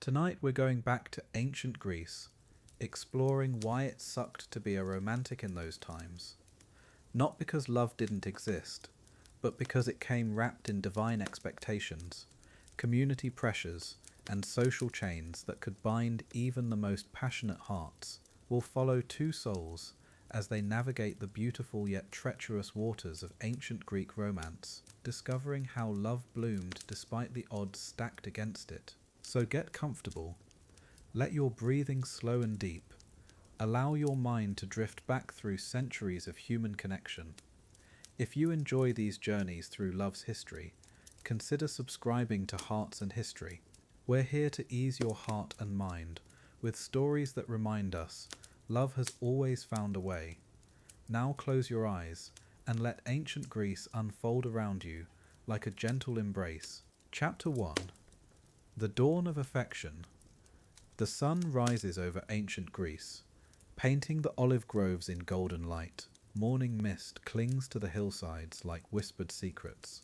Tonight we're going back to ancient Greece, exploring why it sucked to be a romantic in those times. Not because love didn't exist, but because it came wrapped in divine expectations, community pressures, and social chains that could bind even the most passionate hearts. We'll follow two souls as they navigate the beautiful yet treacherous waters of ancient Greek romance, discovering how love bloomed despite the odds stacked against it. So get comfortable, let your breathing slow and deep, allow your mind to drift back through centuries of human connection. If you enjoy these journeys through love's history, consider subscribing to Hearts and History. We're here to ease your heart and mind with stories that remind us love has always found a way. Now close your eyes and let ancient Greece unfold around you like a gentle embrace. Chapter 1. The Dawn of Affection. The sun rises over ancient Greece, painting the olive groves in golden light. Morning mist clings to the hillsides like whispered secrets.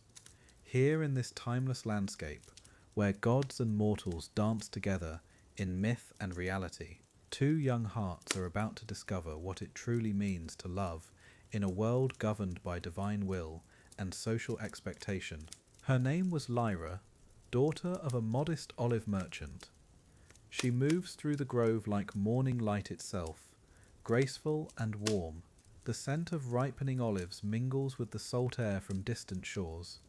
Here in this timeless landscape, where gods and mortals dance together in myth and reality, two young hearts are about to discover what it truly means to love in a world governed by divine will and social expectation. Her name was Lyra, daughter of a modest olive merchant. She moves through the grove like morning light itself, graceful and warm. The scent of ripening olives mingles with the salt air from distant shores.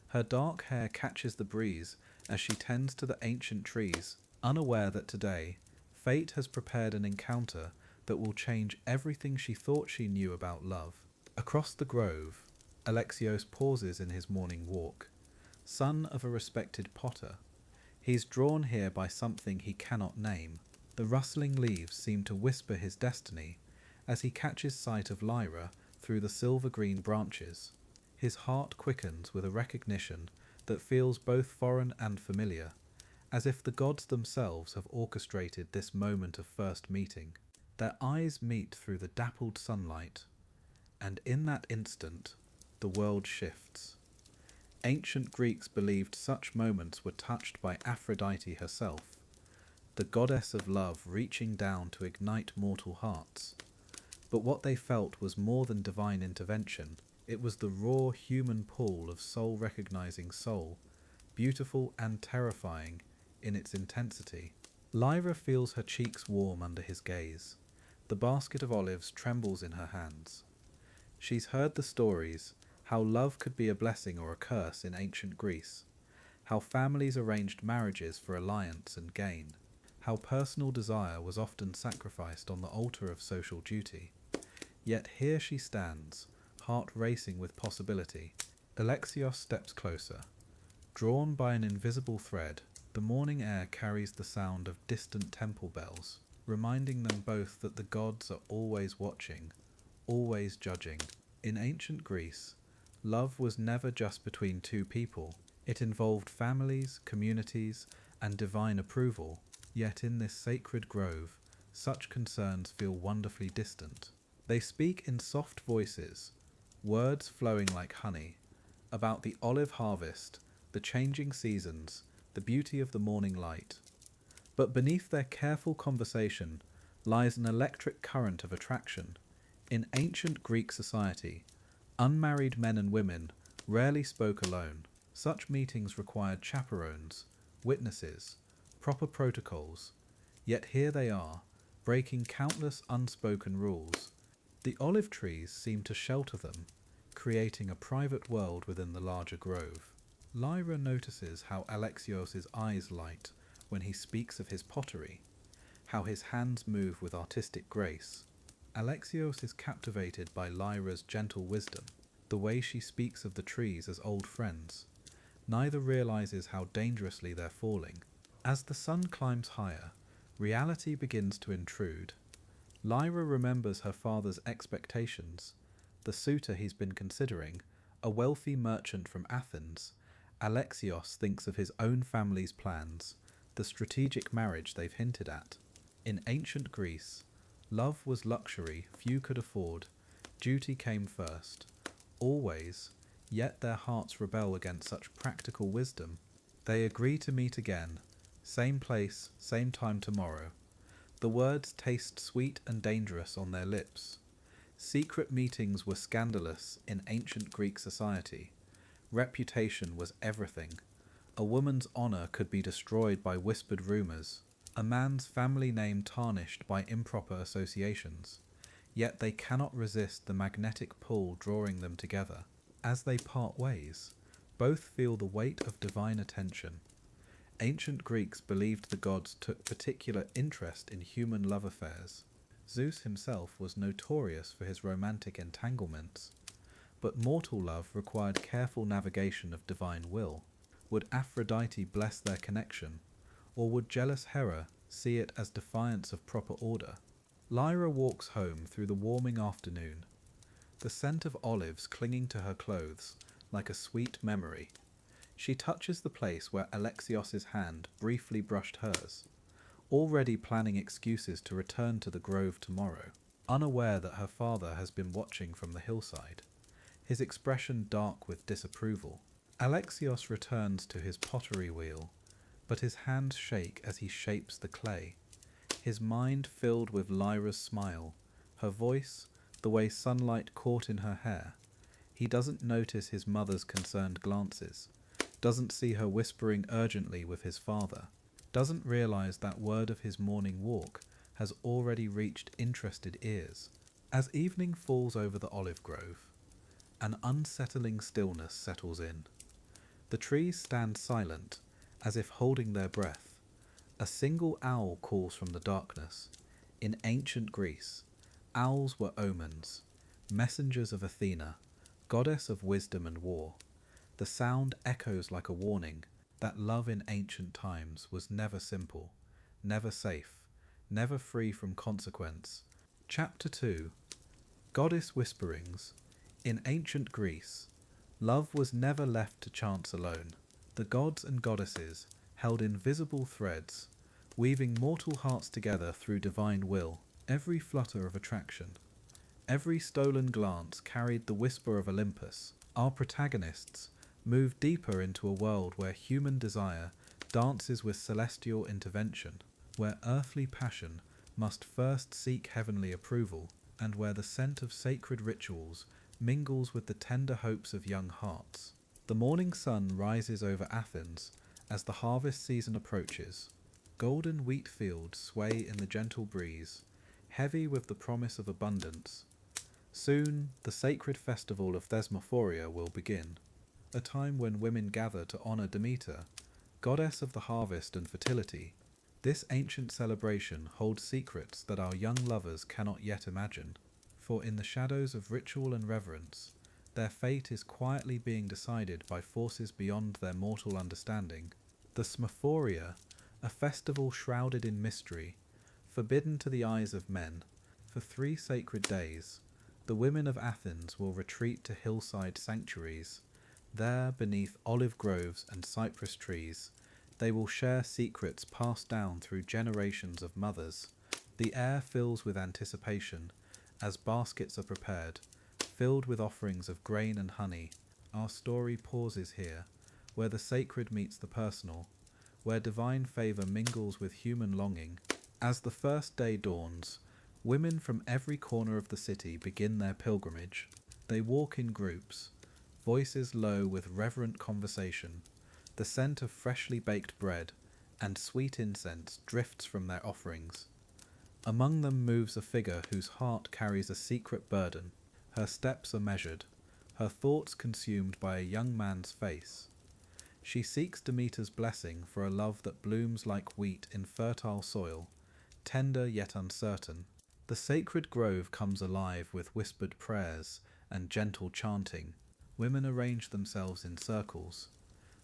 Her dark hair catches the breeze as she tends to the ancient trees, unaware that today, fate has prepared an encounter that will change everything she thought she knew about love. Across the grove, Alexios pauses in his morning walk. Son of a respected potter, he's drawn here by something he cannot name. The rustling leaves seem to whisper his destiny as he catches sight of Lyra through the silver-green branches. His heart quickens with a recognition that feels both foreign and familiar, as if the gods themselves have orchestrated this moment of first meeting. Their eyes meet through the dappled sunlight, and in that instant, the world shifts. Ancient Greeks believed such moments were touched by Aphrodite herself, the goddess of love reaching down to ignite mortal hearts. But what they felt was more than divine intervention. It was the raw human pull of soul recognizing soul, beautiful and terrifying in its intensity. Lyra feels her cheeks warm under his gaze. The basket of olives trembles in her hands. She's heard the stories, how love could be a blessing or a curse in ancient Greece, how families arranged marriages for alliance and gain, how personal desire was often sacrificed on the altar of social duty. Yet here she stands, heart racing with possibility. Alexios steps closer. Drawn by an invisible thread, the morning air carries the sound of distant temple bells, reminding them both that the gods are always watching, always judging. In ancient Greece, love was never just between two people. It involved families, communities, and divine approval. Yet in this sacred grove, such concerns feel wonderfully distant. They speak in soft voices, words flowing like honey, about the olive harvest, the changing seasons, the beauty of the morning light. But beneath their careful conversation lies an electric current of attraction. In ancient Greek society, unmarried men and women rarely spoke alone. Such meetings required chaperones, witnesses, proper protocols. Yet here they are, breaking countless unspoken rules. The olive trees seem to shelter them, creating a private world within the larger grove. Lyra notices how Alexios' eyes light when he speaks of his pottery, how his hands move with artistic grace. Alexios is captivated by Lyra's gentle wisdom, the way she speaks of the trees as old friends. Neither realizes how dangerously they're falling. As the sun climbs higher, reality begins to intrude. Lyra remembers her father's expectations, the suitor he's been considering, a wealthy merchant from Athens. Alexios thinks of his own family's plans, the strategic marriage they've hinted at. In ancient Greece, love was luxury few could afford. Duty came first. Always, yet their hearts rebel against such practical wisdom. They agree to meet again, Same place, same time tomorrow. The words taste sweet and dangerous on their lips. Secret meetings were scandalous in ancient Greek society. Reputation was everything. A woman's honour could be destroyed by whispered rumours, a man's family name tarnished by improper associations. Yet they cannot resist the magnetic pull drawing them together. As they part ways, both feel the weight of divine attention. Ancient Greeks believed the gods took particular interest in human love affairs. Zeus himself was notorious for his romantic entanglements, but mortal love required careful navigation of divine will. Would Aphrodite bless their connection, or would jealous Hera see it as defiance of proper order? Lyra walks home through the warming afternoon, the scent of olives clinging to her clothes like a sweet memory. She touches the place where Alexios's hand briefly brushed hers, already planning excuses to return to the grove tomorrow, unaware that her father has been watching from the hillside, his expression dark with disapproval. Alexios returns to his pottery wheel, but his hands shake as he shapes the clay, his mind filled with Lyra's smile, her voice, the way sunlight caught in her hair. He doesn't notice his mother's concerned glances, doesn't see her whispering urgently with his father, doesn't realize that word of his morning walk has already reached interested ears. As evening falls over the olive grove, an unsettling stillness settles in. The trees stand silent, as if holding their breath. A single owl calls from the darkness. In ancient Greece, owls were omens, messengers of Athena, goddess of wisdom and war. The sound echoes like a warning that love in ancient times was never simple, never safe, never free from consequence. Chapter 2. Goddess Whisperings. In ancient Greece, love was never left to chance alone. The gods and goddesses held invisible threads, weaving mortal hearts together through divine will. Every flutter of attraction, every stolen glance carried the whisper of Olympus. Our protagonists move deeper into a world where human desire dances with celestial intervention, where earthly passion must first seek heavenly approval, and where the scent of sacred rituals mingles with the tender hopes of young hearts. The morning sun rises over Athens as the harvest season approaches. Golden wheat fields sway in the gentle breeze, heavy with the promise of abundance. Soon the sacred festival of Thesmophoria will begin, a time when women gather to honor Demeter, goddess of the harvest and fertility. This ancient celebration holds secrets that our young lovers cannot yet imagine, for in the shadows of ritual and reverence, their fate is quietly being decided by forces beyond their mortal understanding. The Thesmophoria, a festival shrouded in mystery, forbidden to the eyes of men. For 3 sacred days, the women of Athens will retreat to hillside sanctuaries. There, beneath olive groves and cypress trees, they will share secrets passed down through generations of mothers. The air fills with anticipation as baskets are prepared, filled with offerings of grain and honey. Our story pauses here, where the sacred meets the personal, where divine favor mingles with human longing. As the first day dawns, women from every corner of the city begin their pilgrimage. They walk in groups, voices low with reverent conversation. The scent of freshly baked bread and sweet incense drifts from their offerings. Among them moves a figure whose heart carries a secret burden. Her steps are measured, her thoughts consumed by a young man's face. She seeks Demeter's blessing for a love that blooms like wheat in fertile soil, tender yet uncertain. The sacred grove comes alive with whispered prayers and gentle chanting. Women arrange themselves in circles,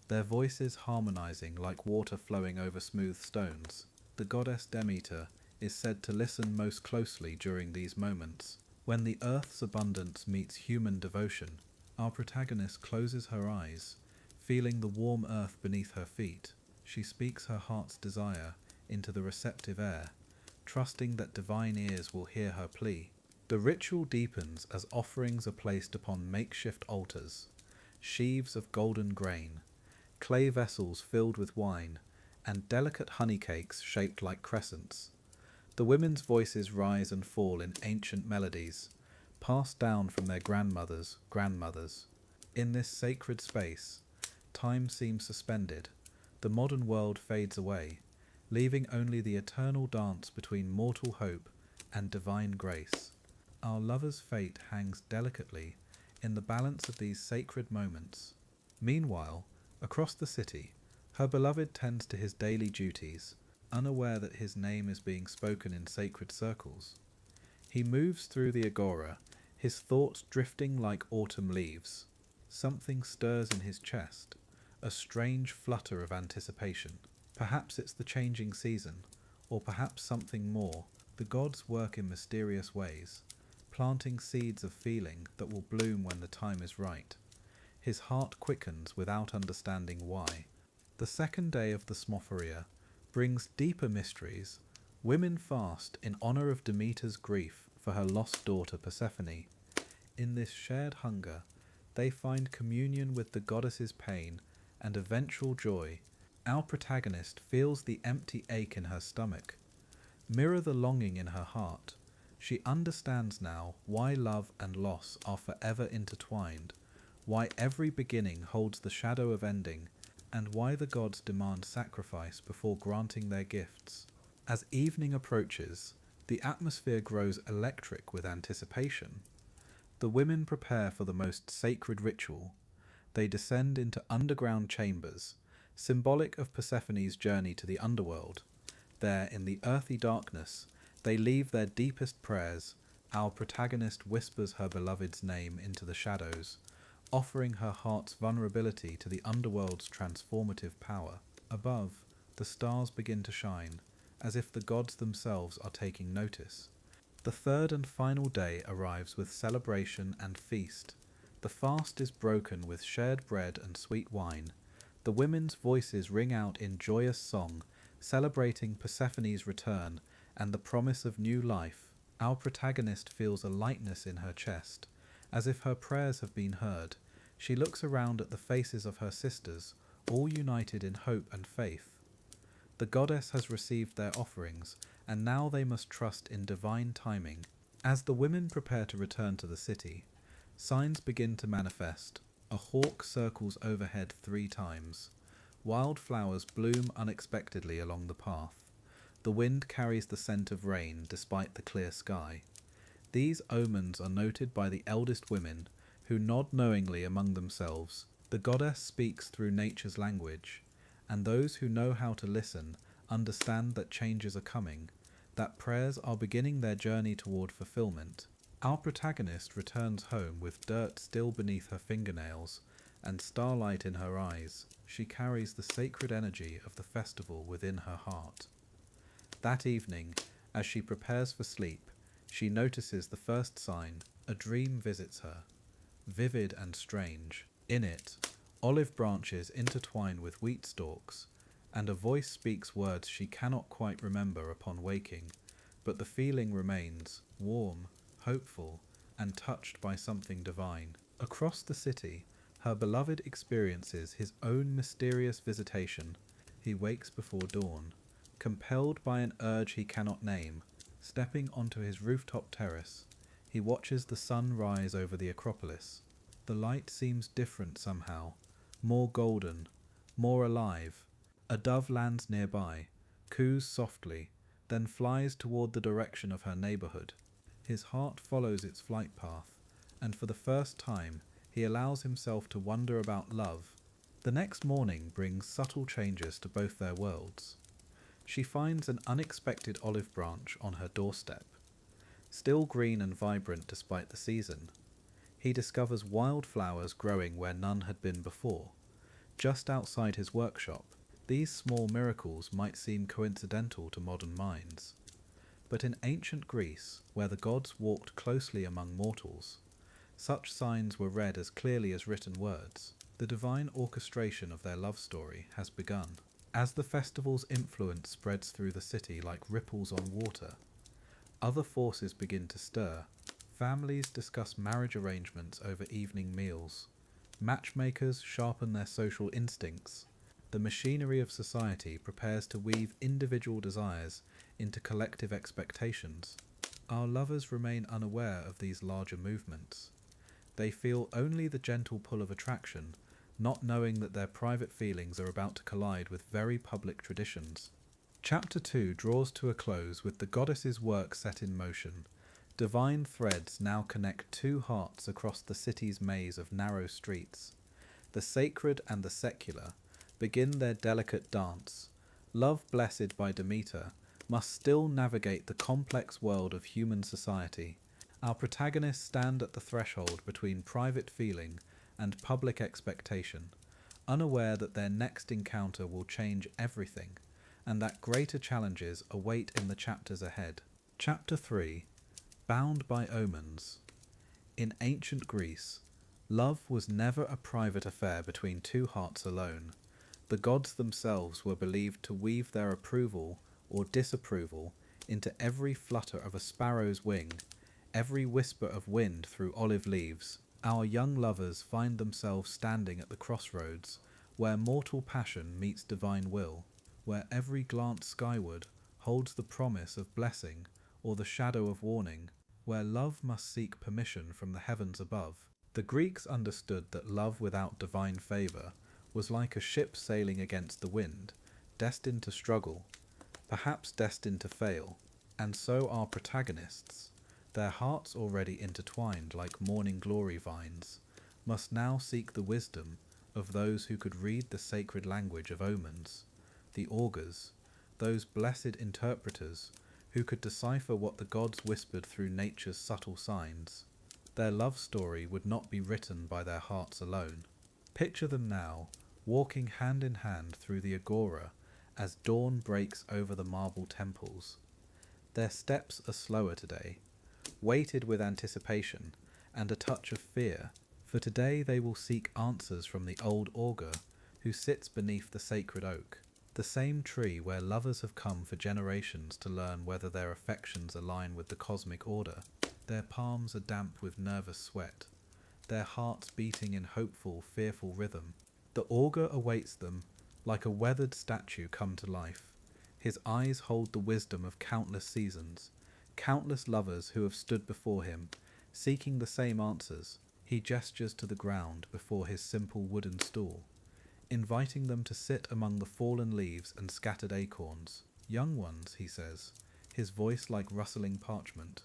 their voices harmonizing like water flowing over smooth stones. The goddess Demeter is said to listen most closely during these moments. When the earth's abundance meets human devotion, our protagonist closes her eyes, feeling the warm earth beneath her feet. She speaks her heart's desire into the receptive air, trusting that divine ears will hear her plea. The ritual deepens as offerings are placed upon makeshift altars, sheaves of golden grain, clay vessels filled with wine, and delicate honey cakes shaped like crescents. The women's voices rise and fall in ancient melodies, passed down from their grandmothers. In this sacred space, time seems suspended. The modern world fades away, leaving only the eternal dance between mortal hope and divine grace. Our lover's fate hangs delicately in the balance of these sacred moments. Meanwhile, across the city, her beloved tends to his daily duties, unaware that his name is being spoken in sacred circles. He moves through the agora, his thoughts drifting like autumn leaves. Something stirs in his chest, a strange flutter of anticipation. Perhaps it's the changing season, or perhaps something more. The gods work in mysterious ways, planting seeds of feeling that will bloom when the time is right. His heart quickens without understanding why. The second day of the Smophoria brings deeper mysteries. Women fast in honor of Demeter's grief for her lost daughter Persephone. In this shared hunger, they find communion with the goddess's pain and eventual joy. Our protagonist feels the empty ache in her stomach. Mirror the longing in her heart. She understands now why love and loss are forever intertwined, why every beginning holds the shadow of ending, and why the gods demand sacrifice before granting their gifts. As evening approaches, the atmosphere grows electric with anticipation. The women prepare for the most sacred ritual. They descend into underground chambers, symbolic of Persephone's journey to the underworld. There, in the earthy darkness, they leave their deepest prayers. Our protagonist whispers her beloved's name into the shadows, offering her heart's vulnerability to the underworld's transformative power. Above, the stars begin to shine, as if the gods themselves are taking notice. The third and final day arrives with celebration and feast. The fast is broken with shared bread and sweet wine. The women's voices ring out in joyous song, celebrating Persephone's return and the promise of new life. Our protagonist feels a lightness in her chest, as if her prayers have been heard. She looks around at the faces of her sisters, all united in hope and faith. The goddess has received their offerings, and now they must trust in divine timing. As the women prepare to return to the city, signs begin to manifest. A hawk circles overhead 3 times. Wild flowers bloom unexpectedly along the path. The wind carries the scent of rain despite the clear sky. These omens are noted by the eldest women, who nod knowingly among themselves. The goddess speaks through nature's language, and those who know how to listen understand that changes are coming, that prayers are beginning their journey toward fulfillment. Our protagonist returns home with dirt still beneath her fingernails and starlight in her eyes. She carries the sacred energy of the festival within her heart. That evening, as she prepares for sleep, she notices the first sign. A dream visits her, vivid and strange. In it, olive branches intertwine with wheat stalks, and a voice speaks words she cannot quite remember upon waking, but the feeling remains, warm, hopeful, and touched by something divine. Across the city, her beloved experiences his own mysterious visitation. He wakes before dawn, compelled by an urge he cannot name. Stepping onto his rooftop terrace, he watches the sun rise over the Acropolis. The light seems different somehow, more golden, more alive. A dove lands nearby, coos softly, then flies toward the direction of her neighborhood. His heart follows its flight path, and for the first time, he allows himself to wonder about love. The next morning brings subtle changes to both their worlds. She finds an unexpected olive branch on her doorstep, still green and vibrant despite the season. He discovers wildflowers growing where none had been before, just outside his workshop. These small miracles might seem coincidental to modern minds, but in ancient Greece, where the gods walked closely among mortals, such signs were read as clearly as written words. The divine orchestration of their love story has begun. As the festival's influence spreads through the city like ripples on water, other forces begin to stir. Families discuss marriage arrangements over evening meals. Matchmakers sharpen their social instincts. The machinery of society prepares to weave individual desires into collective expectations. Our lovers remain unaware of these larger movements. They feel only the gentle pull of attraction, not knowing that their private feelings are about to collide with very public traditions. Chapter 2 draws to a close with the goddess's work set in motion. Divine threads now connect two hearts across the city's maze of narrow streets. The sacred and the secular begin their delicate dance. Love, blessed by Demeter, must still navigate the complex world of human society. Our protagonists stand at the threshold between private feeling and public expectation, unaware that their next encounter will change everything, and that greater challenges await in the chapters ahead. Chapter 3 Bound by Omens. In ancient Greece, love was never a private affair between two hearts alone. The gods themselves were believed to weave their approval or disapproval into every flutter of a sparrow's wing, every whisper of wind through olive leaves. Our young lovers find themselves standing at the crossroads, where mortal passion meets divine will, where every glance skyward holds the promise of blessing or the shadow of warning, where love must seek permission from the heavens above. The Greeks understood that love without divine favour was like a ship sailing against the wind, destined to struggle, perhaps destined to fail, and so our protagonists, their hearts already intertwined like morning glory vines, must now seek the wisdom of those who could read the sacred language of omens, the augurs, those blessed interpreters who could decipher what the gods whispered through nature's subtle signs. Their love story would not be written by their hearts alone. Picture them now, walking hand in hand through the agora as dawn breaks over the marble temples. Their steps are slower today, weighted with anticipation and a touch of fear, for today they will seek answers from the old augur who sits beneath the sacred oak, the same tree where lovers have come for generations to learn whether their affections align with the cosmic order. Their palms are damp with nervous sweat, their hearts beating in hopeful, fearful rhythm. The augur awaits them like a weathered statue come to life. His eyes hold the wisdom of countless seasons, countless lovers who have stood before him, seeking the same answers. He gestures to the ground before his simple wooden stool, inviting them to sit among the fallen leaves and scattered acorns. Young ones, he says, his voice like rustling parchment.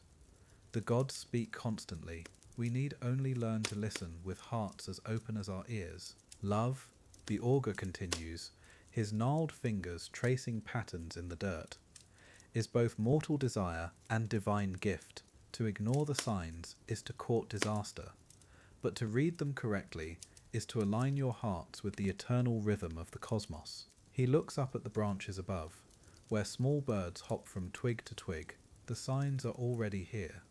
The gods speak constantly. We need only learn to listen with hearts as open as our ears. Love, the augur continues, his gnarled fingers tracing patterns in the dirt, is both mortal desire and divine gift. To ignore the signs is to court disaster, but to read them correctly is to align your hearts with the eternal rhythm of the cosmos. He looks up at the branches above, where small birds hop from twig to twig. The signs are already here,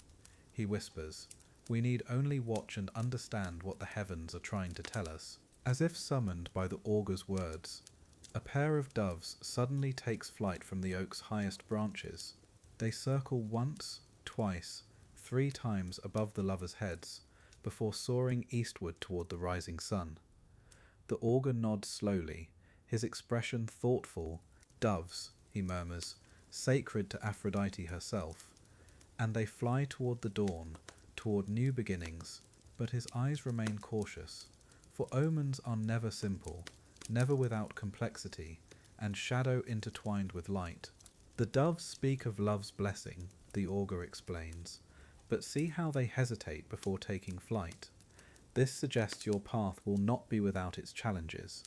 he whispers. We need only watch and understand what the heavens are trying to tell us. As if summoned by the augur's words, a pair of doves suddenly takes flight from the oak's highest branches. They circle once, twice, 3 times above the lovers' heads, before soaring eastward toward the rising sun. The augur nods slowly, his expression thoughtful. Doves, he murmurs, sacred to Aphrodite herself. And they fly toward the dawn, toward new beginnings, but his eyes remain cautious, for omens are never simple, never without complexity, and shadow intertwined with light. The doves speak of love's blessing, the augur explains, but see how they hesitate before taking flight. This suggests your path will not be without its challenges.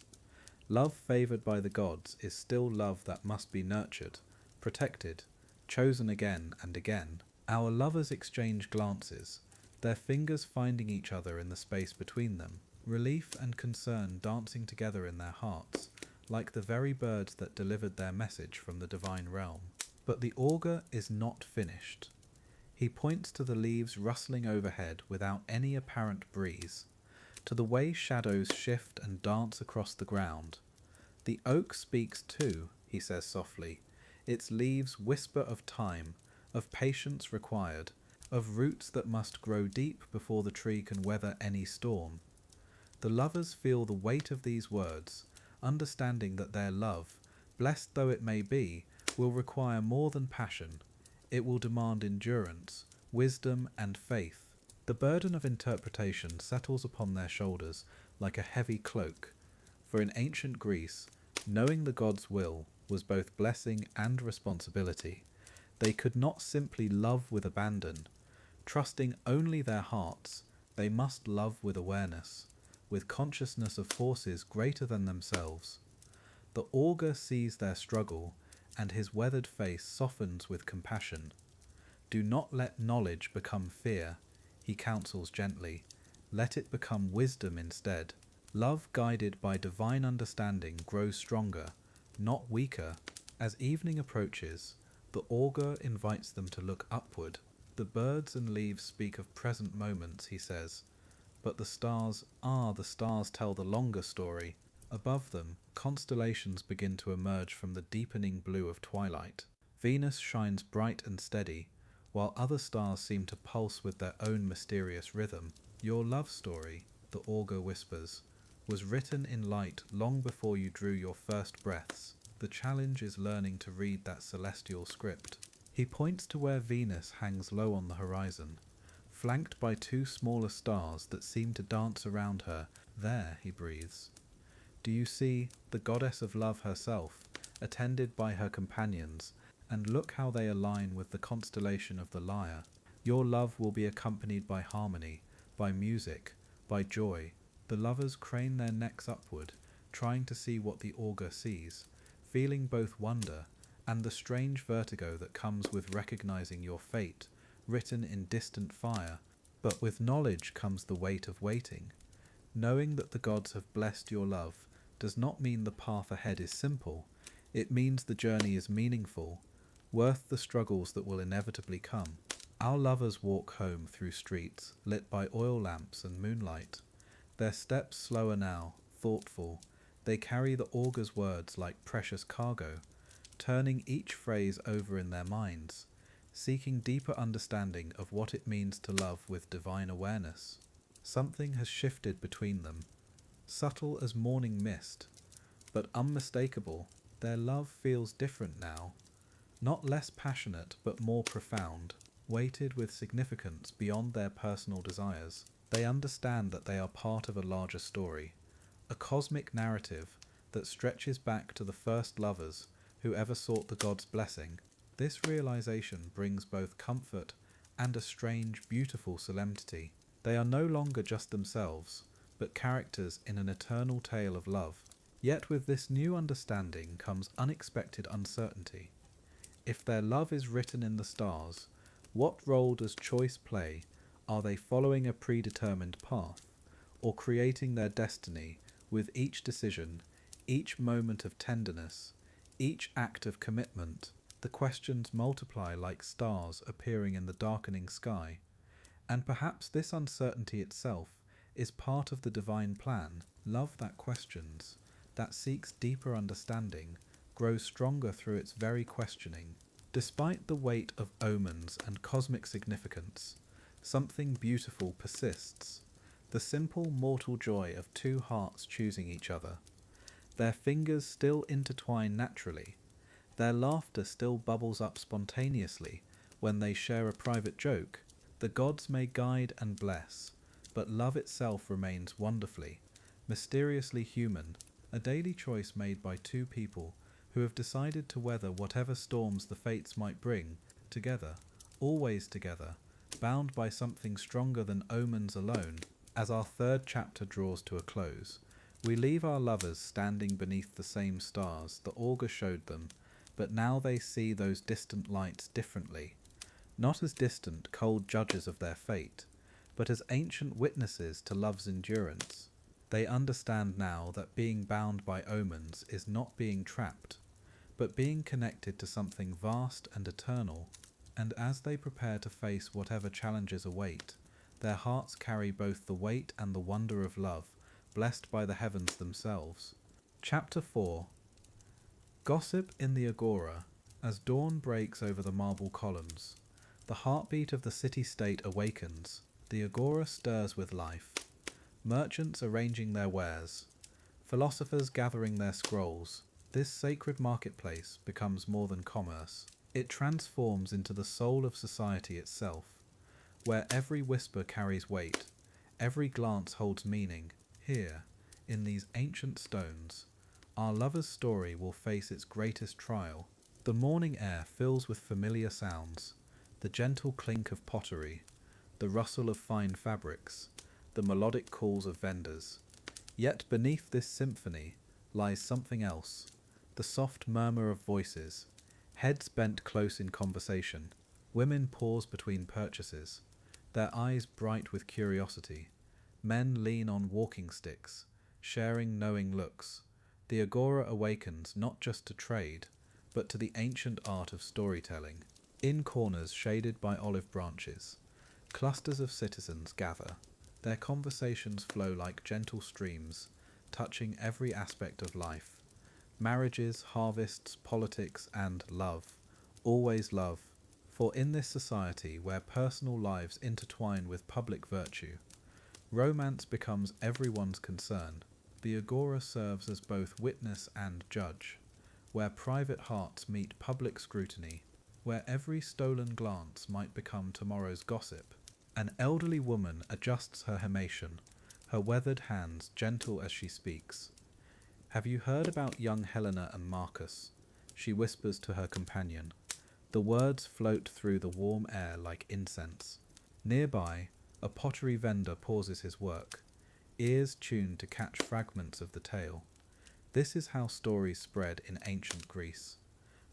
Love favoured by the gods is still love that must be nurtured, protected, chosen again and again. Our lovers exchange glances, their fingers finding each other in the space between them, relief and concern dancing together in their hearts, like the very birds that delivered their message from the divine realm. But the augur is not finished. He points to the leaves rustling overhead without any apparent breeze, to the way shadows shift and dance across the ground. The oak speaks too, he says softly. Its leaves whisper of time, of patience required, of roots that must grow deep before the tree can weather any storm. The lovers feel the weight of these words, understanding that their love, blessed though it may be, will require more than passion. It will demand endurance, wisdom, and faith. The burden of interpretation settles upon their shoulders like a heavy cloak, for in ancient Greece, knowing the gods' will was both blessing and responsibility. They could not simply love with abandon. Trusting only their hearts, they must love with awareness, with consciousness of forces greater than themselves. The augur sees their struggle, and his weathered face softens with compassion. Do not let knowledge become fear, he counsels gently. Let it become wisdom instead. Love guided by divine understanding grows stronger, not weaker. As evening approaches, the augur invites them to look upward. The birds and leaves speak of present moments, he says, but the stars tell the longer story. Above them, constellations begin to emerge from the deepening blue of twilight. Venus shines bright and steady, while other stars seem to pulse with their own mysterious rhythm. Your love story, the augur whispers, was written in light long before you drew your first breaths. The challenge is learning to read that celestial script. He points to where Venus hangs low on the horizon, flanked by two smaller stars that seem to dance around her. There, he breathes. Do you see the goddess of love herself, attended by her companions, and look how they align with the constellation of the lyre. Your love will be accompanied by harmony, by music, by joy. The lovers crane their necks upward, trying to see what the augur sees, feeling both wonder and the strange vertigo that comes with recognizing your fate, written in distant fire. But with knowledge comes the weight of waiting. Knowing that the gods have blessed your love does not mean the path ahead is simple. It means the journey is meaningful, worth the struggles that will inevitably come. Our lovers walk home through streets lit by oil lamps and moonlight. Their steps slower now, thoughtful. They carry the augur's words like precious cargo, turning each phrase over in their minds, seeking deeper understanding of what it means to love with divine awareness. Something has shifted between them, subtle as morning mist, but unmistakable. Their love feels different now, not less passionate but more profound, weighted with significance beyond their personal desires. They understand that they are part of a larger story, a cosmic narrative that stretches back to the first lovers who ever sought the god's blessing. This realization brings both comfort and a strange, beautiful solemnity. They are no longer just themselves, but characters in an eternal tale of love. Yet with this new understanding comes unexpected uncertainty. If their love is written in the stars, what role does choice play? Are they following a predetermined path, or creating their destiny with each decision, each moment of tenderness, each act of commitment? The questions multiply like stars appearing in the darkening sky, and perhaps this uncertainty itself is part of the divine plan. Love that questions, that seeks deeper understanding, grows stronger through its very questioning. Despite the weight of omens and cosmic significance, something beautiful persists, the simple mortal joy of two hearts choosing each other. Their fingers still intertwine naturally, their laughter still bubbles up spontaneously when they share a private joke. The gods may guide and bless, but love itself remains wonderfully, mysteriously human, a daily choice made by two people who have decided to weather whatever storms the fates might bring, together, always together, bound by something stronger than omens alone. As our third chapter draws to a close, we leave our lovers standing beneath the same stars the augur showed them, but now they see those distant lights differently, not as distant, cold judges of their fate, but as ancient witnesses to love's endurance. They understand now that being bound by omens is not being trapped, but being connected to something vast and eternal. And as they prepare to face whatever challenges await, their hearts carry both the weight and the wonder of love, blessed by the heavens themselves. Chapter 4. Gossip in the Agora. As dawn breaks over the marble columns, the heartbeat of the city-state awakens. The Agora stirs with life. Merchants arranging their wares, Philosophers gathering their scrolls, this sacred marketplace becomes more than commerce. It transforms into the soul of society itself, where every whisper carries weight, every glance holds meaning. Here, in these ancient stones, our lover's story will face its greatest trial. The morning air fills with familiar sounds, the gentle clink of pottery, the rustle of fine fabrics, the melodic calls of vendors. Yet beneath this symphony lies something else, the soft murmur of voices, heads bent close in conversation. Women pause between purchases, their eyes bright with curiosity. Men lean on walking sticks, sharing knowing looks. The agora awakens not just to trade, but to the ancient art of storytelling. In corners shaded by olive branches, clusters of citizens gather. Their conversations flow like gentle streams, touching every aspect of life. Marriages, harvests, politics, and love. Always love. For in this society where personal lives intertwine with public virtue, romance becomes everyone's concern. The agora serves as both witness and judge, where private hearts meet public scrutiny, where every stolen glance might become tomorrow's gossip. An elderly woman adjusts her himation, her weathered hands gentle as she speaks. "Have you heard about young Helena and Marcus?" she whispers to her companion. The words float through the warm air like incense. Nearby, a pottery vendor pauses his work, ears tuned to catch fragments of the tale. This is how stories spread in ancient Greece,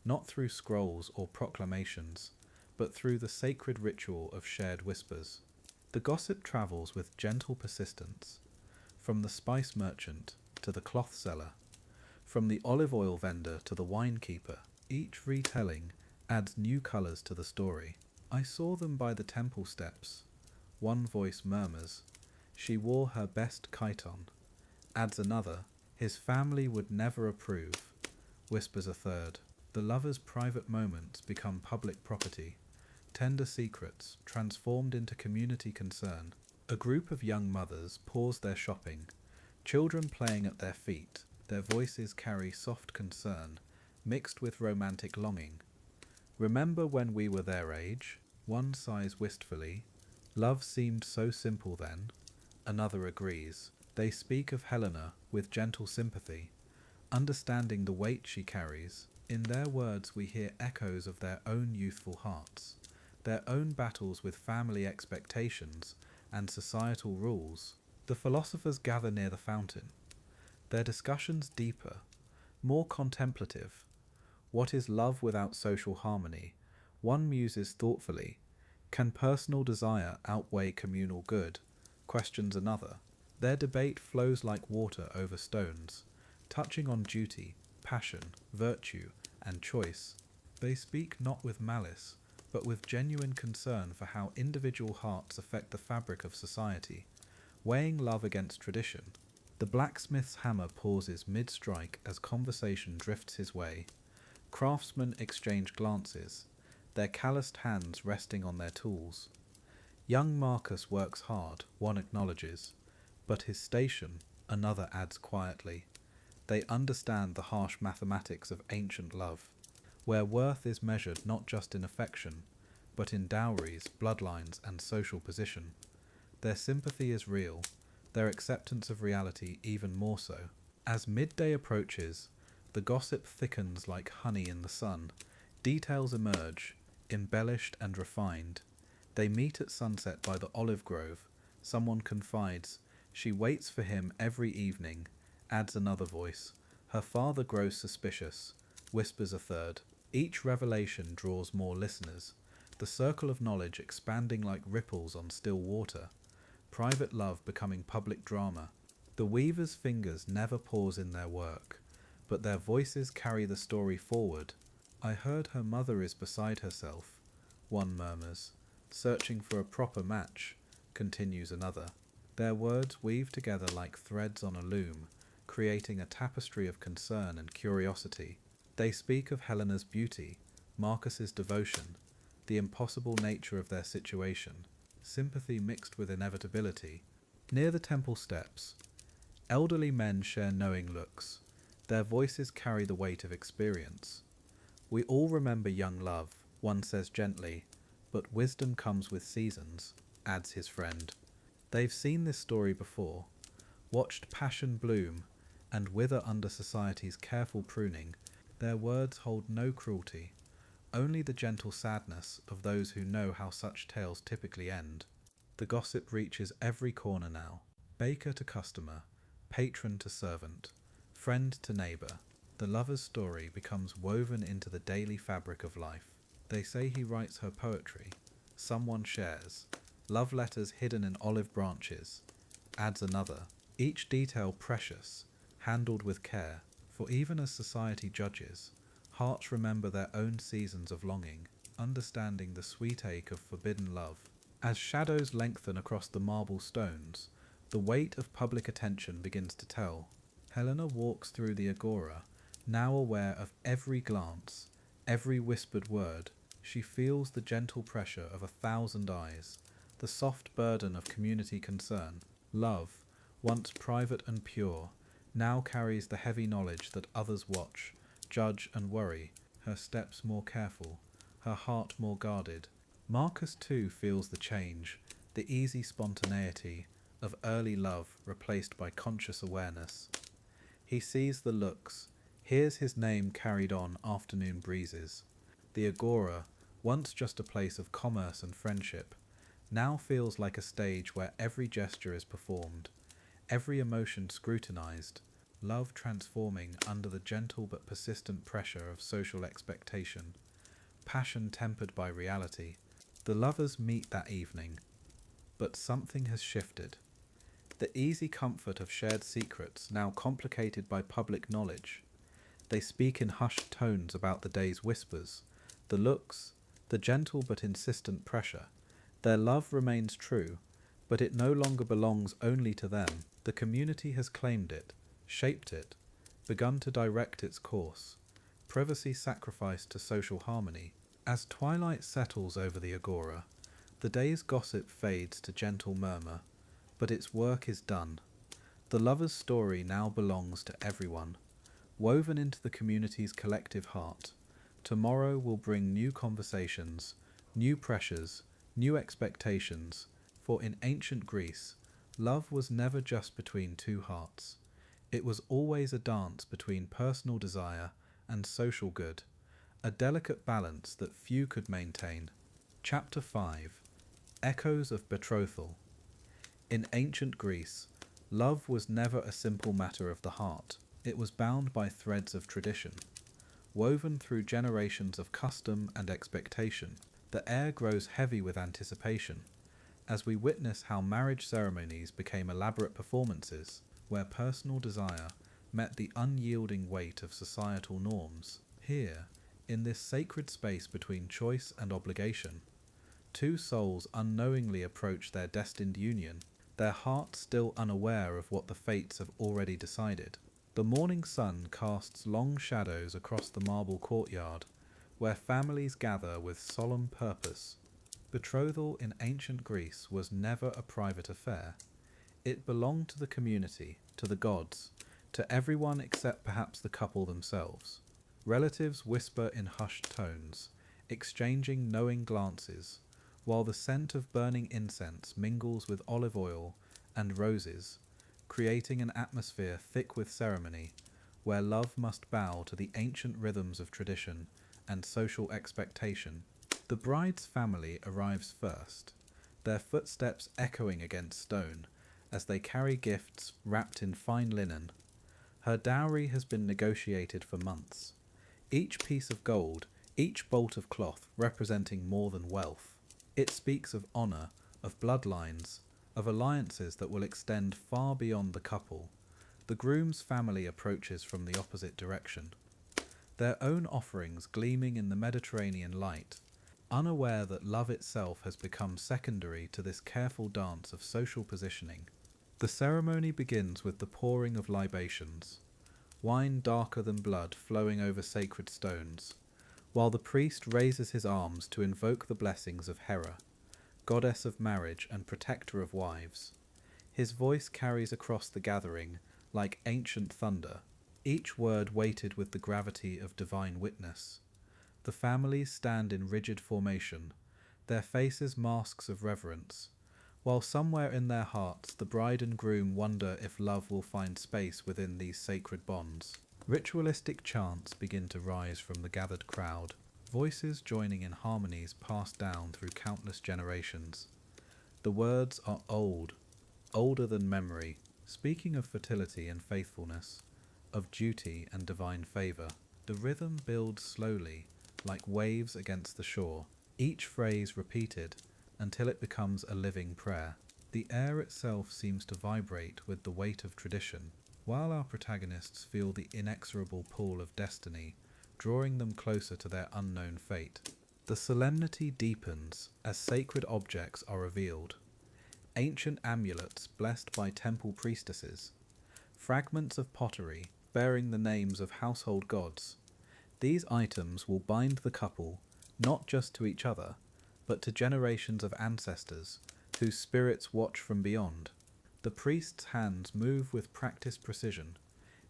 not through scrolls or proclamations, but through the sacred ritual of shared whispers. The gossip travels with gentle persistence, from the spice merchant to the cloth seller, from the olive oil vendor to the wine keeper. Each retelling adds new colors to the story. "I saw them by the temple steps," one voice murmurs. "She wore her best chiton," adds another. "His family would never approve," whispers a third. The lovers' private moments become public property, tender secrets transformed into community concern. A group of young mothers pause their shopping, children playing at their feet. Their voices carry soft concern, mixed with romantic longing. "Remember when we were their age?" One sighs wistfully. "Love seemed so simple then." Another agrees. They speak of Helena with gentle sympathy, understanding the weight she carries. In their words we hear echoes of their own youthful hearts, their own battles with family expectations and societal rules. The philosophers gather near the fountain, their discussions deeper, more contemplative. What is love without social harmony? One muses thoughtfully. Can personal desire outweigh communal good? Questions another. Their debate flows like water over stones, touching on duty, passion, virtue, and choice. They speak not with malice, but with genuine concern for how individual hearts affect the fabric of society, weighing love against tradition. The blacksmith's hammer pauses mid-strike as conversation drifts his way. Craftsmen exchange glances, their calloused hands resting on their tools. Young Marcus works hard, one acknowledges, but his station, another adds quietly. They understand the harsh mathematics of ancient love, where worth is measured not just in affection, but in dowries, bloodlines, and social position. Their sympathy is real, their acceptance of reality even more so. As midday approaches, the gossip thickens like honey in the sun. Details emerge, embellished and refined. They meet at sunset by the olive grove. Someone confides, "She waits for him every evening," adds another voice. "Her father grows suspicious," whispers a third. Each revelation draws more listeners, the circle of knowledge expanding like ripples on still water. Private love becoming public drama. The weavers' fingers never pause in their work, but their voices carry the story forward. "I heard her mother is beside herself," one murmurs. "Searching for a proper match," continues another. Their words weave together like threads on a loom, creating a tapestry of concern and curiosity. They speak of Helena's beauty, Marcus's devotion, the impossible nature of their situation, sympathy mixed with inevitability. Near the temple steps, Elderly men share knowing looks. Their voices carry the weight of experience. We all remember young love, one says gently, but wisdom comes with seasons, adds his friend. They've seen this story before, watched passion bloom and wither under society's careful pruning. Their words hold no cruelty, only the gentle sadness of those who know how such tales typically end. The gossip reaches every corner now, baker to customer, patron to servant, friend to neighbour. The lover's story becomes woven into the daily fabric of life. They say he writes her poetry. Someone shares. Love letters hidden in olive branches. Adds another. Each detail precious, handled with care. For even as society judges, hearts remember their own seasons of longing, understanding the sweet ache of forbidden love. As shadows lengthen across the marble stones, the weight of public attention begins to tell. Helena walks through the agora, now aware of every glance, every whispered word. She feels the gentle pressure of 1,000 eyes, the soft burden of community concern. Love, once private and pure, now carries the heavy knowledge that others watch, judge and worry, her steps more careful, her heart more guarded. Marcus too feels the change, the easy spontaneity of early love replaced by conscious awareness. He sees the looks, hears his name carried on afternoon breezes. The agora, once just a place of commerce and friendship, now feels like a stage where every gesture is performed, every emotion scrutinized, love transforming under the gentle but persistent pressure of social expectation, passion tempered by reality. The lovers meet that evening, but something has shifted. The easy comfort of shared secrets now complicated by public knowledge. They speak in hushed tones about the day's whispers, the looks, the gentle but insistent pressure. Their love remains true, but it no longer belongs only to them. The community has claimed it, shaped it, begun to direct its course. Privacy sacrificed to social harmony. As twilight settles over the agora, the day's gossip fades to gentle murmur, but its work is done. The lover's story now belongs to everyone, woven into the community's collective heart. Tomorrow will bring new conversations, new pressures, new expectations, for in ancient Greece, love was never just between two hearts. It was always a dance between personal desire and social good, a delicate balance that few could maintain. Chapter 5. Echoes of Betrothal. In ancient Greece, love was never a simple matter of the heart. It was bound by threads of tradition. Woven through generations of custom and expectation, the air grows heavy with anticipation, as we witness how marriage ceremonies became elaborate performances, where personal desire met the unyielding weight of societal norms. Here, in this sacred space between choice and obligation, two souls unknowingly approach their destined union, their hearts still unaware of what the fates have already decided. The morning sun casts long shadows across the marble courtyard, where families gather with solemn purpose. Betrothal in ancient Greece was never a private affair. It belonged to the community, to the gods, to everyone except perhaps the couple themselves. Relatives whisper in hushed tones, exchanging knowing glances, while the scent of burning incense mingles with olive oil and roses, creating an atmosphere thick with ceremony, where love must bow to the ancient rhythms of tradition and social expectation. The bride's family arrives first, their footsteps echoing against stone as they carry gifts wrapped in fine linen. Her dowry has been negotiated for months, each piece of gold, each bolt of cloth representing more than wealth. It speaks of honour, of bloodlines, of alliances that will extend far beyond the couple. The groom's family approaches from the opposite direction, their own offerings gleaming in the Mediterranean light, unaware that love itself has become secondary to this careful dance of social positioning. The ceremony begins with the pouring of libations, wine darker than blood flowing over sacred stones, while the priest raises his arms to invoke the blessings of Hera, goddess of marriage and protector of wives. His voice carries across the gathering like ancient thunder, each word weighted with the gravity of divine witness. The families stand in rigid formation, their faces masks of reverence, while somewhere in their hearts the bride and groom wonder if love will find space within these sacred bonds. Ritualistic chants begin to rise from the gathered crowd, voices joining in harmonies passed down through countless generations. The words are old, older than memory, speaking of fertility and faithfulness, of duty and divine favour. The rhythm builds slowly, like waves against the shore, each phrase repeated until it becomes a living prayer. The air itself seems to vibrate with the weight of tradition, while our protagonists feel the inexorable pull of destiny, drawing them closer to their unknown fate. The solemnity deepens as sacred objects are revealed. Ancient amulets blessed by temple priestesses, fragments of pottery bearing the names of household gods. These items will bind the couple not just to each other, but to generations of ancestors whose spirits watch from beyond. The priest's hands move with practiced precision,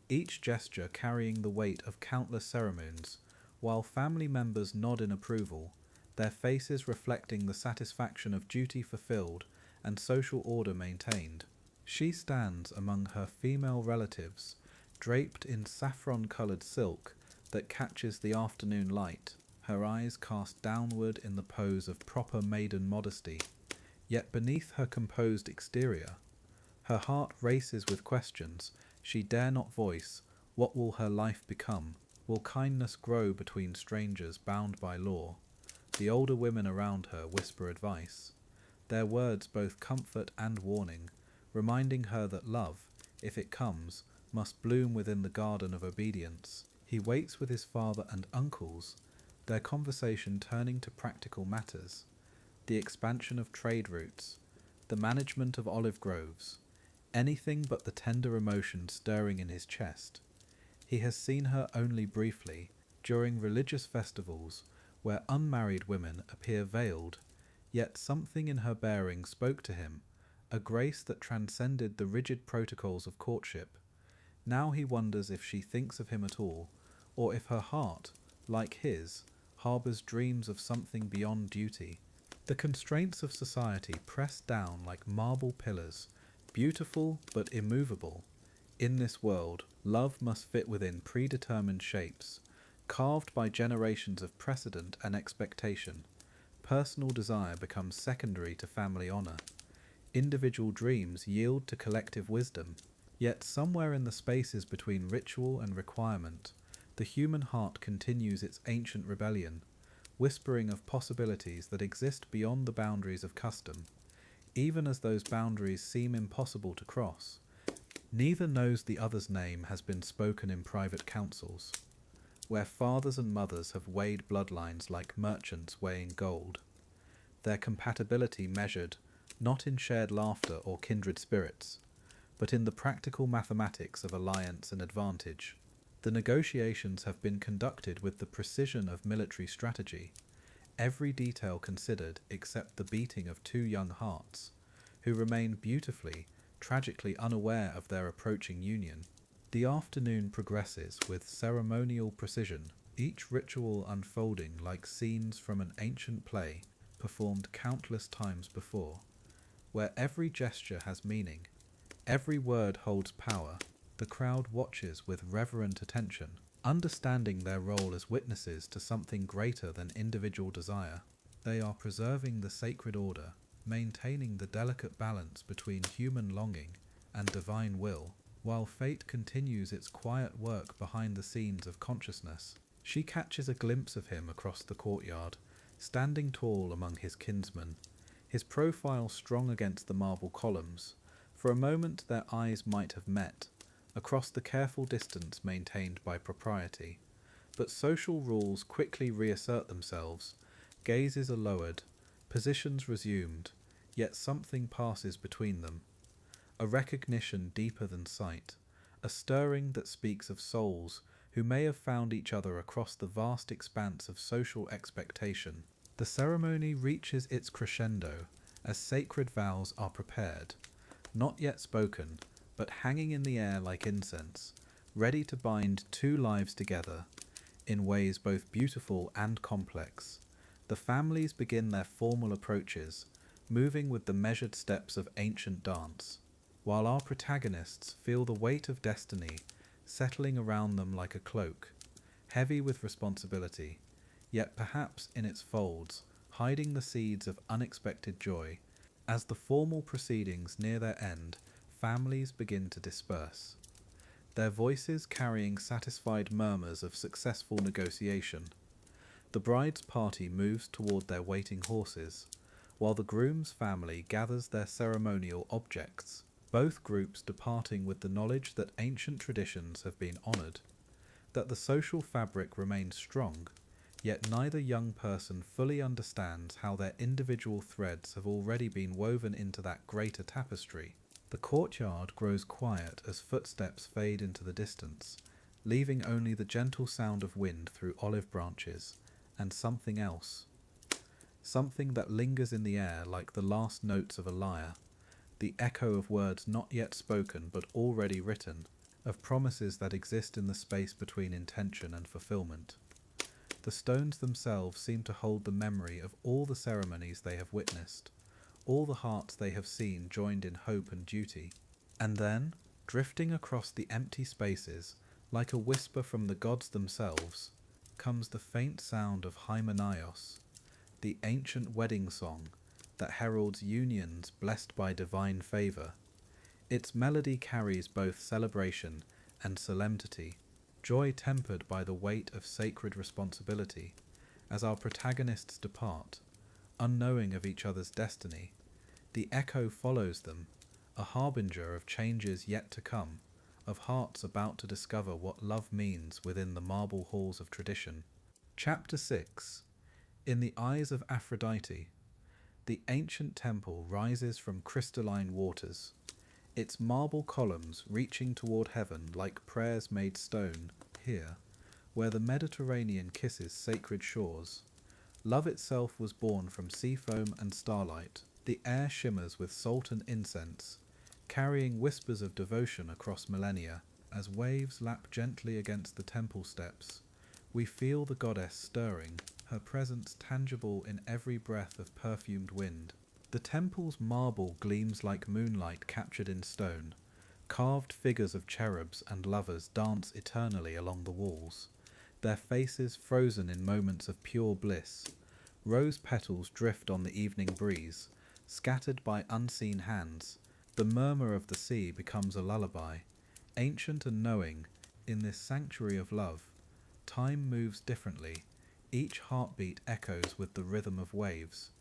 each gesture carrying the weight of countless ceremonies, while family members nod in approval, their faces reflecting the satisfaction of duty fulfilled and social order maintained. She stands among her female relatives, draped in saffron-coloured silk that catches the afternoon light, her eyes cast downward in the pose of proper maiden modesty. Yet beneath her composed exterior, her heart races with questions she dare not voice. What will her life become? Will kindness grow between strangers bound by law? The older women around her whisper advice, their words both comfort and warning, reminding her that love, if it comes, must bloom within the garden of obedience. He waits with his father and uncles, their conversation turning to practical matters, the expansion of trade routes, the management of olive groves, anything but the tender emotion stirring in his chest. He has seen her only briefly, during religious festivals where unmarried women appear veiled, yet something in her bearing spoke to him, a grace that transcended the rigid protocols of courtship. Now he wonders if she thinks of him at all, or if her heart, like his, harbours dreams of something beyond duty. The constraints of society press down like marble pillars, beautiful but immovable. In this world, love must fit within predetermined shapes, carved by generations of precedent and expectation. Personal desire becomes secondary to family honour. Individual dreams yield to collective wisdom. Yet somewhere in the spaces between ritual and requirement, the human heart continues its ancient rebellion, whispering of possibilities that exist beyond the boundaries of custom, even as those boundaries seem impossible to cross. Neither knows the other's name has been spoken in private councils, where fathers and mothers have weighed bloodlines like merchants weighing gold, their compatibility measured not in shared laughter or kindred spirits, but in the practical mathematics of alliance and advantage. The negotiations have been conducted with the precision of military strategy, every detail considered except the beating of two young hearts, who remain beautifully, tragically unaware of their approaching union. The afternoon progresses with ceremonial precision, each ritual unfolding like scenes from an ancient play performed countless times before, where every gesture has meaning, every word holds power. The crowd watches with reverent attention, understanding their role as witnesses to something greater than individual desire. They are preserving the sacred order, maintaining the delicate balance between human longing and divine will, while fate continues its quiet work behind the scenes of consciousness. She catches a glimpse of him across the courtyard, standing tall among his kinsmen, his profile strong against the marble columns. For a moment their eyes might have met, across the careful distance maintained by propriety. But social rules quickly reassert themselves, gazes are lowered, positions resumed, yet something passes between them. A recognition deeper than sight, a stirring that speaks of souls who may have found each other across the vast expanse of social expectation. The ceremony reaches its crescendo as sacred vows are prepared, not yet spoken, but hanging in the air like incense, ready to bind two lives together in ways both beautiful and complex. The families begin their formal approaches, moving with the measured steps of ancient dance, while our protagonists feel the weight of destiny settling around them like a cloak, heavy with responsibility, yet perhaps in its folds hiding the seeds of unexpected joy. As the formal proceedings near their end, families begin to disperse, their voices carrying satisfied murmurs of successful negotiation. The bride's party moves toward their waiting horses, while the groom's family gathers their ceremonial objects, both groups departing with the knowledge that ancient traditions have been honoured, that the social fabric remains strong, yet neither young person fully understands how their individual threads have already been woven into that greater tapestry. The courtyard grows quiet as footsteps fade into the distance, leaving only the gentle sound of wind through olive branches, and something else. Something that lingers in the air like the last notes of a lyre, the echo of words not yet spoken but already written, of promises that exist in the space between intention and fulfillment. The stones themselves seem to hold the memory of all the ceremonies they have witnessed, all the hearts they have seen joined in hope and duty. And then, drifting across the empty spaces, like a whisper from the gods themselves, comes the faint sound of hymenaios, the ancient wedding song that heralds unions blessed by divine favour. Its melody carries both celebration and solemnity, joy tempered by the weight of sacred responsibility, as our protagonists depart, unknowing of each other's destiny. The echo follows them, a harbinger of changes yet to come, of hearts about to discover what love means within the marble halls of tradition. Chapter 6. In the eyes of Aphrodite. The ancient temple rises from crystalline waters, its marble columns reaching toward heaven like prayers made stone. Here, where the Mediterranean kisses sacred shores, love itself was born from sea foam and starlight. The air shimmers with salt and incense, carrying whispers of devotion across millennia. As waves lap gently against the temple steps, we feel the goddess stirring, her presence tangible in every breath of perfumed wind. The temple's marble gleams like moonlight captured in stone. Carved figures of cherubs and lovers dance eternally along the walls, their faces frozen in moments of pure bliss. Rose petals drift on the evening breeze, scattered by unseen hands. The murmur of the sea becomes a lullaby, ancient and knowing. In this sanctuary of love, time moves differently. Each heartbeat echoes with the rhythm of waves.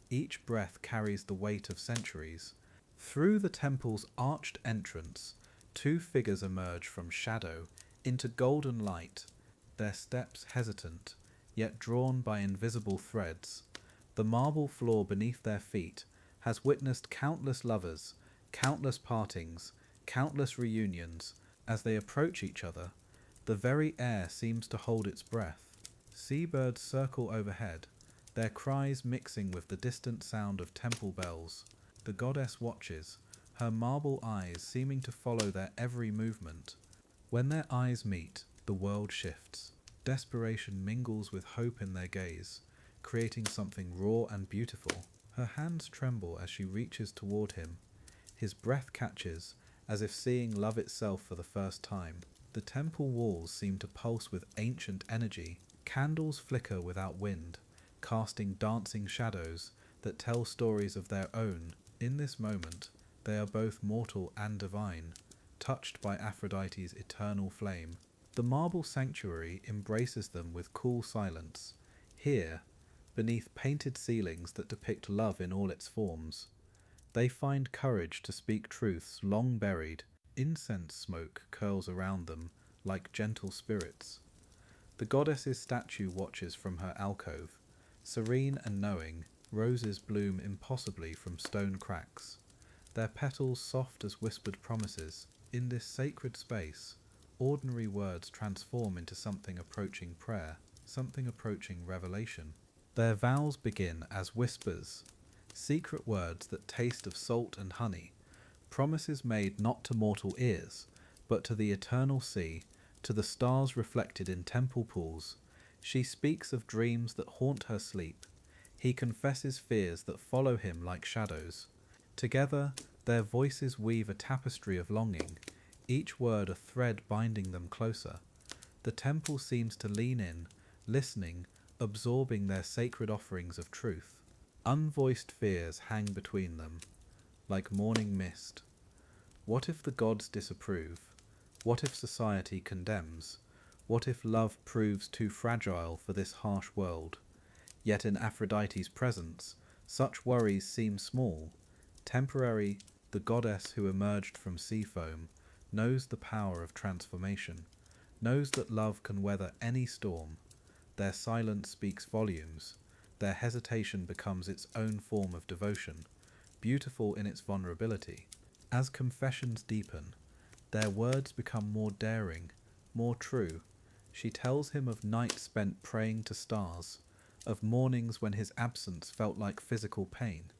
Each breath carries the weight of centuries. Through the temple's arched entrance, two figures emerge from shadow into golden light, their steps hesitant, yet drawn by invisible threads. The marble floor beneath their feet has witnessed countless lovers, countless partings, countless reunions. As they approach each other, the very air seems to hold its breath. Seabirds circle overhead, their cries mixing with the distant sound of temple bells. The goddess watches, her marble eyes seeming to follow their every movement. When their eyes meet, the world shifts. Desperation mingles with hope in their gaze, creating something raw and beautiful. Her hands tremble as she reaches toward him. His breath catches, as if seeing love itself for the first time. The temple walls seem to pulse with ancient energy. Candles flicker without wind, casting dancing shadows that tell stories of their own. In this moment, they are both mortal and divine, touched by Aphrodite's eternal flame. The marble sanctuary embraces them with cool silence. Here, beneath painted ceilings that depict love in all its forms, they find courage to speak truths long buried. Incense smoke curls around them like gentle spirits. The goddess's statue watches from her alcove, serene and knowing. Roses bloom impossibly from stone cracks, their petals soft as whispered promises. In this sacred space, ordinary words transform into something approaching prayer, something approaching revelation. Their vows begin as whispers, secret words that taste of salt and honey, promises made not to mortal ears, but to the eternal sea, to the stars reflected in temple pools. She speaks of dreams that haunt her sleep. He confesses fears that follow him like shadows. Together, their voices weave a tapestry of longing, each word a thread binding them closer. The temple seems to lean in, listening, absorbing their sacred offerings of truth. Unvoiced fears hang between them, like morning mist. What if the gods disapprove? What if society condemns? What if love proves too fragile for this harsh world? Yet in Aphrodite's presence, such worries seem small. Temporary, the goddess who emerged from sea foam knows the power of transformation, knows that love can weather any storm. Their silence speaks volumes. Their hesitation becomes its own form of devotion, beautiful in its vulnerability. As confessions deepen, their words become more daring, more true. She tells him of nights spent praying to stars, of mornings when his absence felt like physical pain.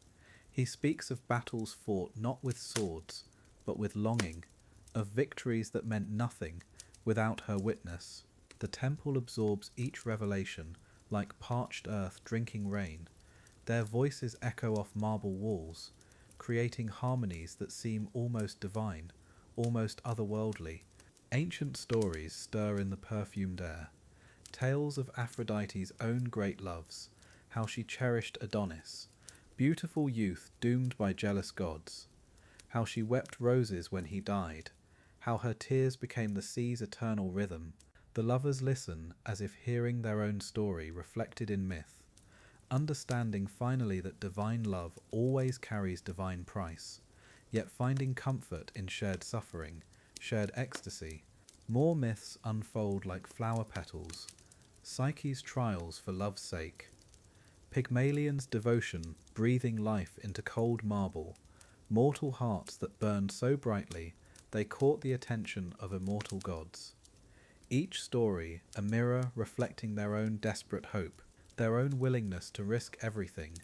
He speaks of battles fought not with swords, but with longing, of victories that meant nothing without her witness. The temple absorbs each revelation like parched earth drinking rain. Their voices echo off marble walls, creating harmonies that seem almost divine, almost otherworldly. Ancient stories stir in the perfumed air. Tales of Aphrodite's own great loves, how she cherished Adonis, beautiful youth doomed by jealous gods, how she wept roses when he died, how her tears became the sea's eternal rhythm. The lovers listen as if hearing their own story reflected in myth, understanding finally that divine love always carries divine price, yet finding comfort in shared suffering, shared ecstasy. More myths unfold like flower petals, Psyche's trials for love's sake, Pygmalion's devotion breathing life into cold marble, mortal hearts that burned so brightly they caught the attention of immortal gods. Each story a mirror reflecting their own desperate hope, their own willingness to risk everything.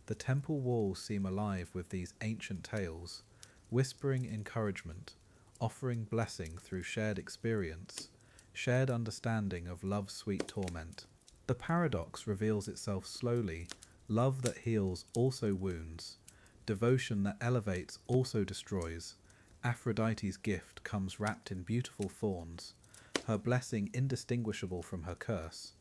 The temple walls seem alive with these ancient tales, whispering encouragement, offering blessing through shared experience, shared understanding of love's sweet torment. The paradox reveals itself slowly. Love that heals also wounds. Devotion that elevates also destroys. Aphrodite's gift comes wrapped in beautiful thorns, her blessing indistinguishable from her curse.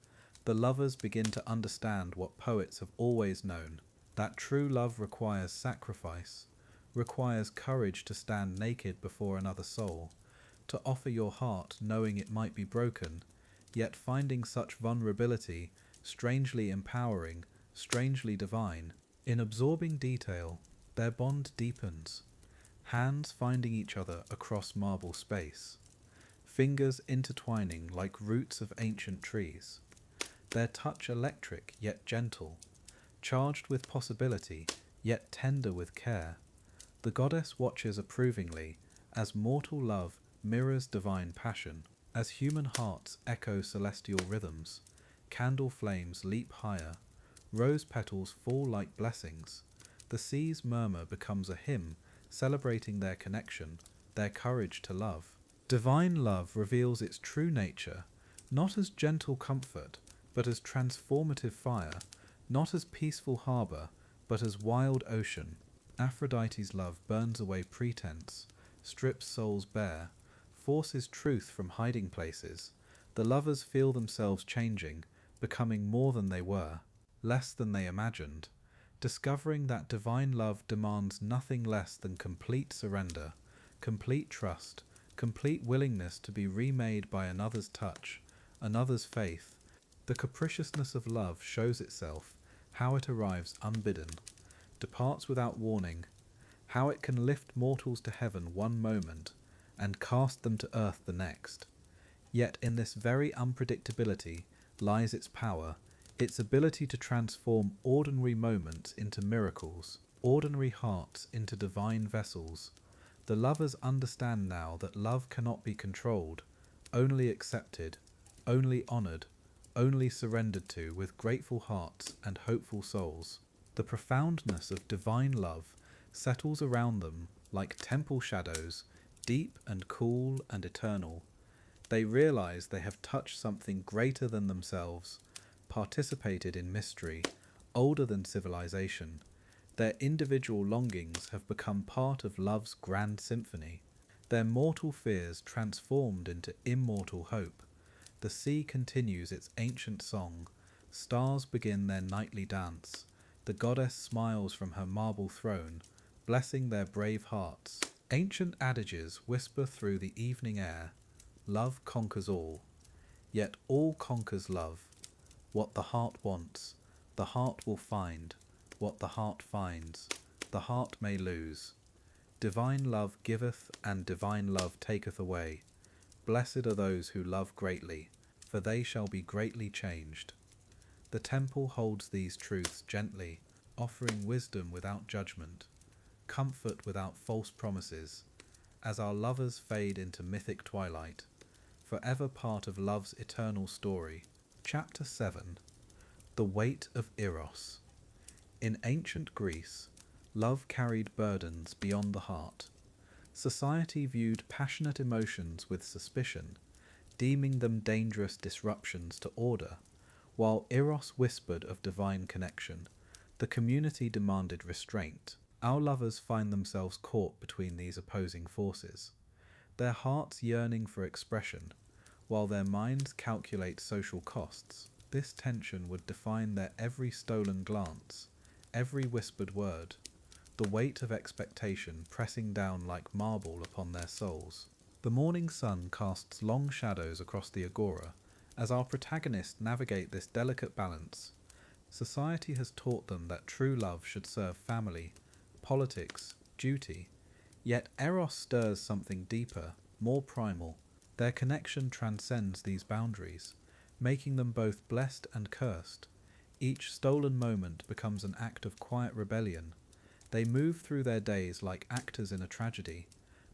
The lovers begin to understand what poets have always known, that true love requires sacrifice, requires courage to stand naked before another soul, to offer your heart knowing it might be broken, yet finding such vulnerability strangely empowering, strangely divine. In absorbing detail, their bond deepens, hands finding each other across marble space, fingers intertwining like roots of ancient trees, their touch electric yet gentle, charged with possibility yet tender with care. The goddess watches approvingly as mortal love mirrors divine passion, as human hearts echo celestial rhythms. Candle flames leap higher, rose petals fall like blessings. The sea's murmur becomes a hymn celebrating their connection, their courage to love. Divine love reveals its true nature, not as gentle comfort, but as transformative fire, not as peaceful harbour, but as wild ocean. Aphrodite's love burns away pretense, strips souls bare, forces truth from hiding places. The lovers feel themselves changing, becoming more than they were, less than they imagined, discovering that divine love demands nothing less than complete surrender, complete trust, complete willingness to be remade by another's touch, another's faith. The capriciousness of love shows itself, how it arrives unbidden, departs without warning, how it can lift mortals to heaven one moment and cast them to earth the next. Yet in this very unpredictability lies its power, its ability to transform ordinary moments into miracles, ordinary hearts into divine vessels. The lovers understand now that love cannot be controlled, only accepted, only honoured, only surrendered to with grateful hearts and hopeful souls. The profoundness of divine love settles around them like temple shadows, deep and cool and eternal. They realize they have touched something greater than themselves, participated in mystery, older than civilization. Their individual longings have become part of love's grand symphony. Their mortal fears transformed into immortal hope. The sea continues its ancient song. Stars begin their nightly dance. The goddess smiles from her marble throne, blessing their brave hearts. Ancient adages whisper through the evening air. Love conquers all. Yet all conquers love. What the heart wants, the heart will find. What the heart finds, the heart may lose. Divine love giveth, and divine love taketh away. Blessed are those who love greatly, for they shall be greatly changed. The temple holds these truths gently, offering wisdom without judgment, comfort without false promises, as our lovers fade into mythic twilight, forever part of love's eternal story. Chapter 7. The Weight of Eros. In ancient Greece, love carried burdens beyond the heart. Society viewed passionate emotions with suspicion, deeming them dangerous disruptions to order. While Eros whispered of divine connection, the community demanded restraint. Our lovers find themselves caught between these opposing forces, their hearts yearning for expression, while their minds calculate social costs. This tension would define their every stolen glance, every whispered word, the weight of expectation pressing down like marble upon their souls. The morning sun casts long shadows across the agora as our protagonists navigate this delicate balance. Society has taught them that true love should serve family, politics, duty, yet Eros stirs something deeper, more primal. Their connection transcends these boundaries, making them both blessed and cursed. Each stolen moment becomes an act of quiet rebellion. They move through their days like actors in a tragedy,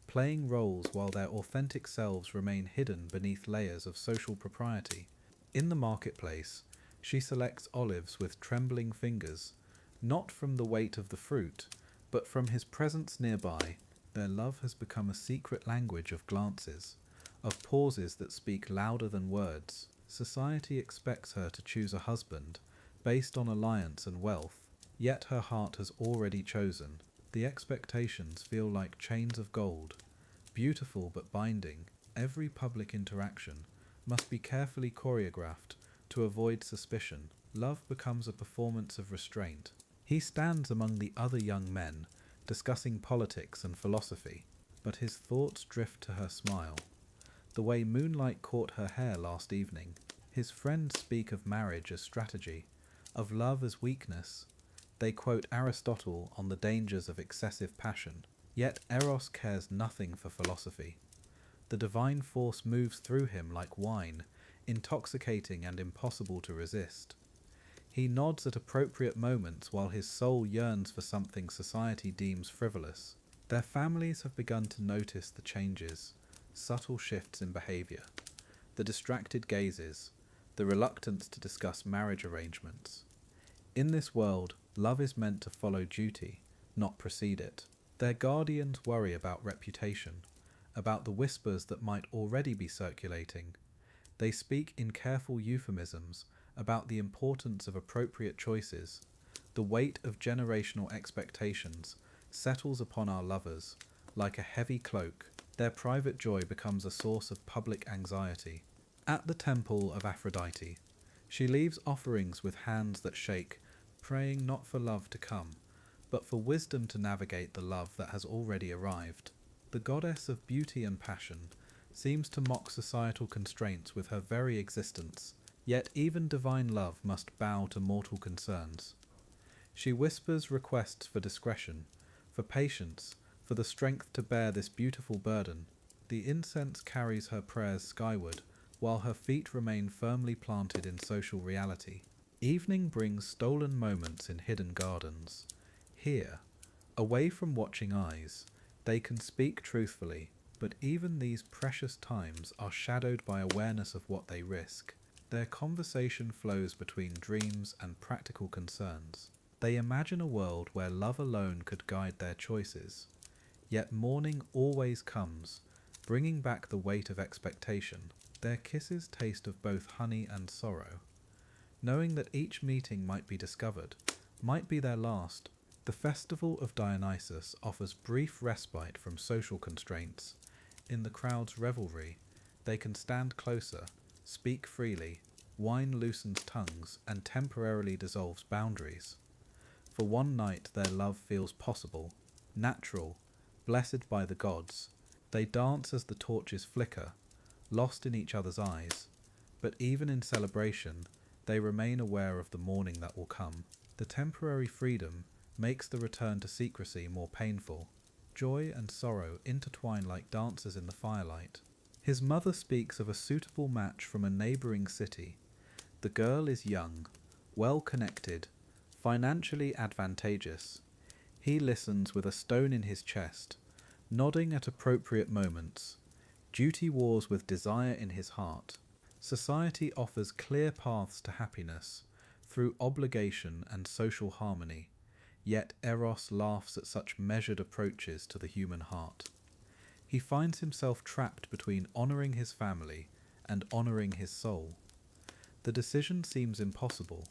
playing roles while their authentic selves remain hidden beneath layers of social propriety. In the marketplace, she selects olives with trembling fingers, not from the weight of the fruit, but from his presence nearby. Their love has become a secret language of glances, of pauses that speak louder than words. Society expects her to choose a husband, based on alliance and wealth, yet her heart has already chosen. The expectations feel like chains of gold, beautiful but binding. Every public interaction must be carefully choreographed to avoid suspicion. Love becomes a performance of restraint. He stands among the other young men, discussing politics and philosophy, but his thoughts drift to her smile, the way moonlight caught her hair last evening. His friends speak of marriage as strategy, of love as weakness. They quote Aristotle on the dangers of excessive passion. Yet Eros cares nothing for philosophy. The divine force moves through him like wine, intoxicating and impossible to resist. He nods at appropriate moments while his soul yearns for something society deems frivolous. Their families have begun to notice the changes, subtle shifts in behavior, the distracted gazes, the reluctance to discuss marriage arrangements. In this world, love is meant to follow duty, not precede it. Their guardians worry about reputation, about the whispers that might already be circulating. They speak in careful euphemisms about the importance of appropriate choices. The weight of generational expectations settles upon our lovers like a heavy cloak. Their private joy becomes a source of public anxiety. At the temple of Aphrodite, she leaves offerings with hands that shake, praying not for love to come, but for wisdom to navigate the love that has already arrived. The goddess of beauty and passion seems to mock societal constraints with her very existence, yet even divine love must bow to mortal concerns. She whispers requests for discretion, for patience, for the strength to bear this beautiful burden. The incense carries her prayers skyward, while her feet remain firmly planted in social reality. Evening brings stolen moments in hidden gardens. Here, away from watching eyes, they can speak truthfully, but even these precious times are shadowed by awareness of what they risk. Their conversation flows between dreams and practical concerns. They imagine a world where love alone could guide their choices. Yet morning always comes, bringing back the weight of expectation. Their kisses taste of both honey and sorrow. Knowing that each meeting might be discovered, might be their last, the festival of Dionysus offers brief respite from social constraints. In the crowd's revelry, they can stand closer, speak freely, wine loosens tongues and temporarily dissolves boundaries. For one night their love feels possible, natural, blessed by the gods. They dance as the torches flicker, lost in each other's eyes, but even in celebration, they remain aware of the morning that will come. The temporary freedom makes the return to secrecy more painful. Joy and sorrow intertwine like dancers in the firelight. His mother speaks of a suitable match from a neighbouring city. The girl is young, well connected, financially advantageous. He listens with a stone in his chest, nodding at appropriate moments. Duty wars with desire in his heart. Society offers clear paths to happiness through obligation and social harmony, yet Eros laughs at such measured approaches to the human heart. He finds himself trapped between honouring his family and honouring his soul. The decision seems impossible,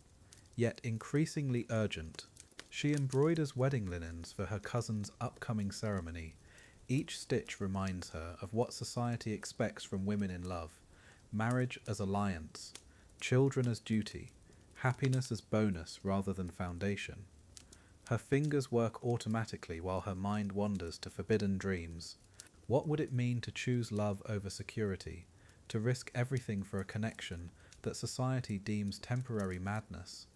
yet increasingly urgent. She embroiders wedding linens for her cousin's upcoming ceremony. Each stitch reminds her of what society expects from women in love: marriage as alliance, children as duty, happiness as bonus rather than foundation. Her fingers work automatically while her mind wanders to forbidden dreams. What would it mean to choose love over security, to risk everything for a connection that society deems temporary madness?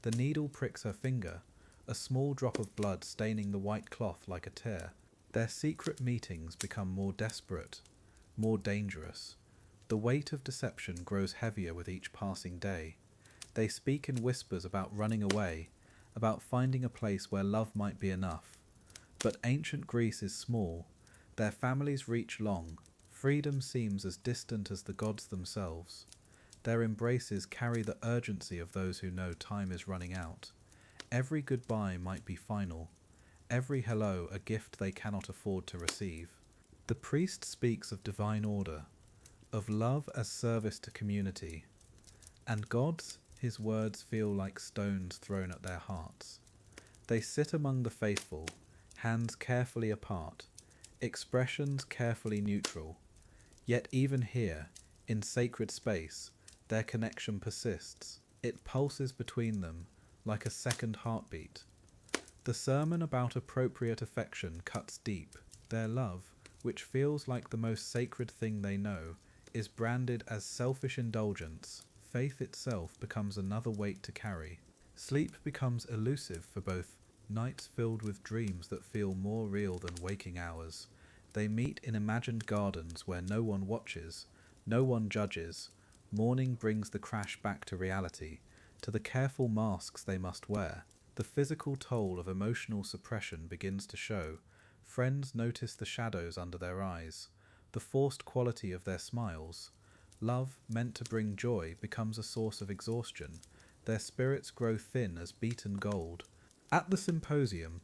The needle pricks her finger, a small drop of blood staining the white cloth like a tear. Their secret meetings become more desperate, more dangerous. The weight of deception grows heavier with each passing day. They speak in whispers about running away, about finding a place where love might be enough. But ancient Greece is small. Their families reach long. Freedom seems as distant as the gods themselves. Their embraces carry the urgency of those who know time is running out. Every goodbye might be final. Every hello a gift they cannot afford to receive. The priest speaks of divine order, of love as service to community. And gods, his words feel like stones thrown at their hearts. They sit among the faithful, hands carefully apart, expressions carefully neutral. Yet even here, in sacred space, their connection persists. It pulses between them like a second heartbeat. The sermon about appropriate affection cuts deep. Their love, which feels like the most sacred thing they know, is branded as selfish indulgence. Faith itself becomes another weight to carry. Sleep becomes elusive for both, nights filled with dreams that feel more real than waking hours. They meet in imagined gardens where no one watches, no one judges. Morning brings the crash back to reality, to the careful masks they must wear. The physical toll of emotional suppression begins to show. Friends notice the shadows under their eyes, the forced quality of their smiles. Love, meant to bring joy, becomes a source of exhaustion. Their spirits grow thin as beaten gold. At the symposium,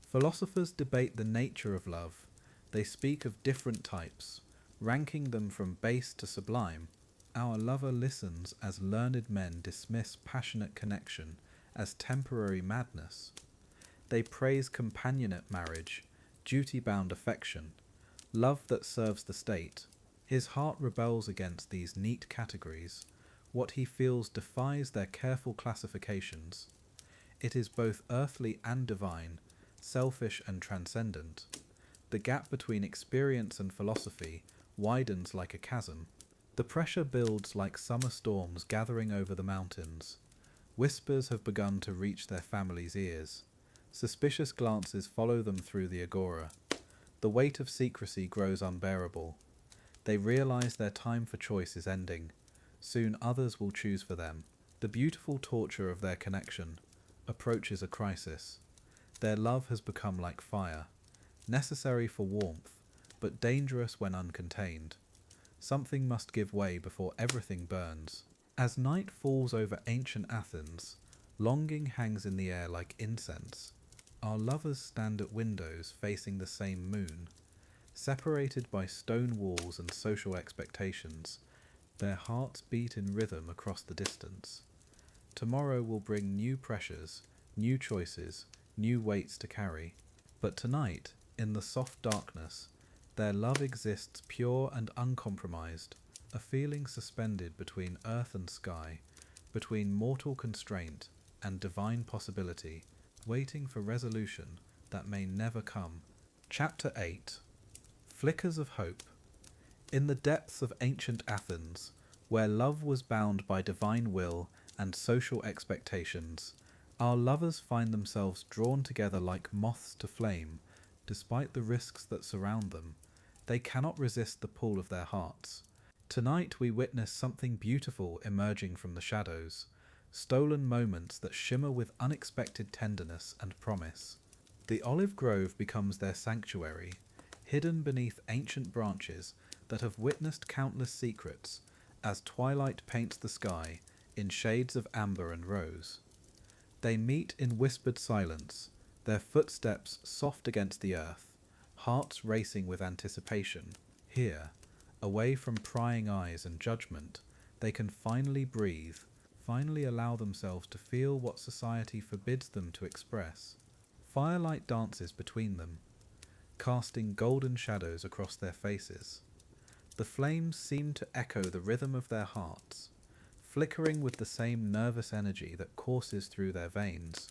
philosophers debate the nature of love. They speak of different types, ranking them from base to sublime. Our lover listens as learned men dismiss passionate connection as temporary madness. They praise companionate marriage, duty-bound affection, love that serves the state. His heart rebels against these neat categories. What he feels defies their careful classifications. It is both earthly and divine, selfish and transcendent. The gap between experience and philosophy widens like a chasm. The pressure builds like summer storms gathering over the mountains. Whispers have begun to reach their families' ears. Suspicious glances follow them through the agora. The weight of secrecy grows unbearable. They realize their time for choice is ending. Soon others will choose for them. The beautiful torture of their connection approaches a crisis. Their love has become like fire, necessary for warmth, but dangerous when uncontained. Something must give way before everything burns. As night falls over ancient Athens, longing hangs in the air like incense. Our lovers stand at windows facing the same moon, separated by stone walls and social expectations. Their hearts beat in rhythm across the distance. Tomorrow will bring new pressures, new choices, new weights to carry. But tonight, in the soft darkness, their love exists pure and uncompromised, a feeling suspended between earth and sky, between mortal constraint and divine possibility, waiting for resolution that may never come. Chapter 8. Flickers of Hope. In the depths of ancient Athens, where love was bound by divine will and social expectations, our lovers find themselves drawn together like moths to flame. Despite the risks that surround them, they cannot resist the pull of their hearts. Tonight we witness something beautiful emerging from the shadows, stolen moments that shimmer with unexpected tenderness and promise. The olive grove becomes their sanctuary, hidden beneath ancient branches that have witnessed countless secrets, as twilight paints the sky in shades of amber and rose. They meet in whispered silence, their footsteps soft against the earth, hearts racing with anticipation. Here, away from prying eyes and judgment, they can finally breathe, finally allow themselves to feel what society forbids them to express. Firelight dances between them, casting golden shadows across their faces. The flames seem to echo the rhythm of their hearts, flickering with the same nervous energy that courses through their veins.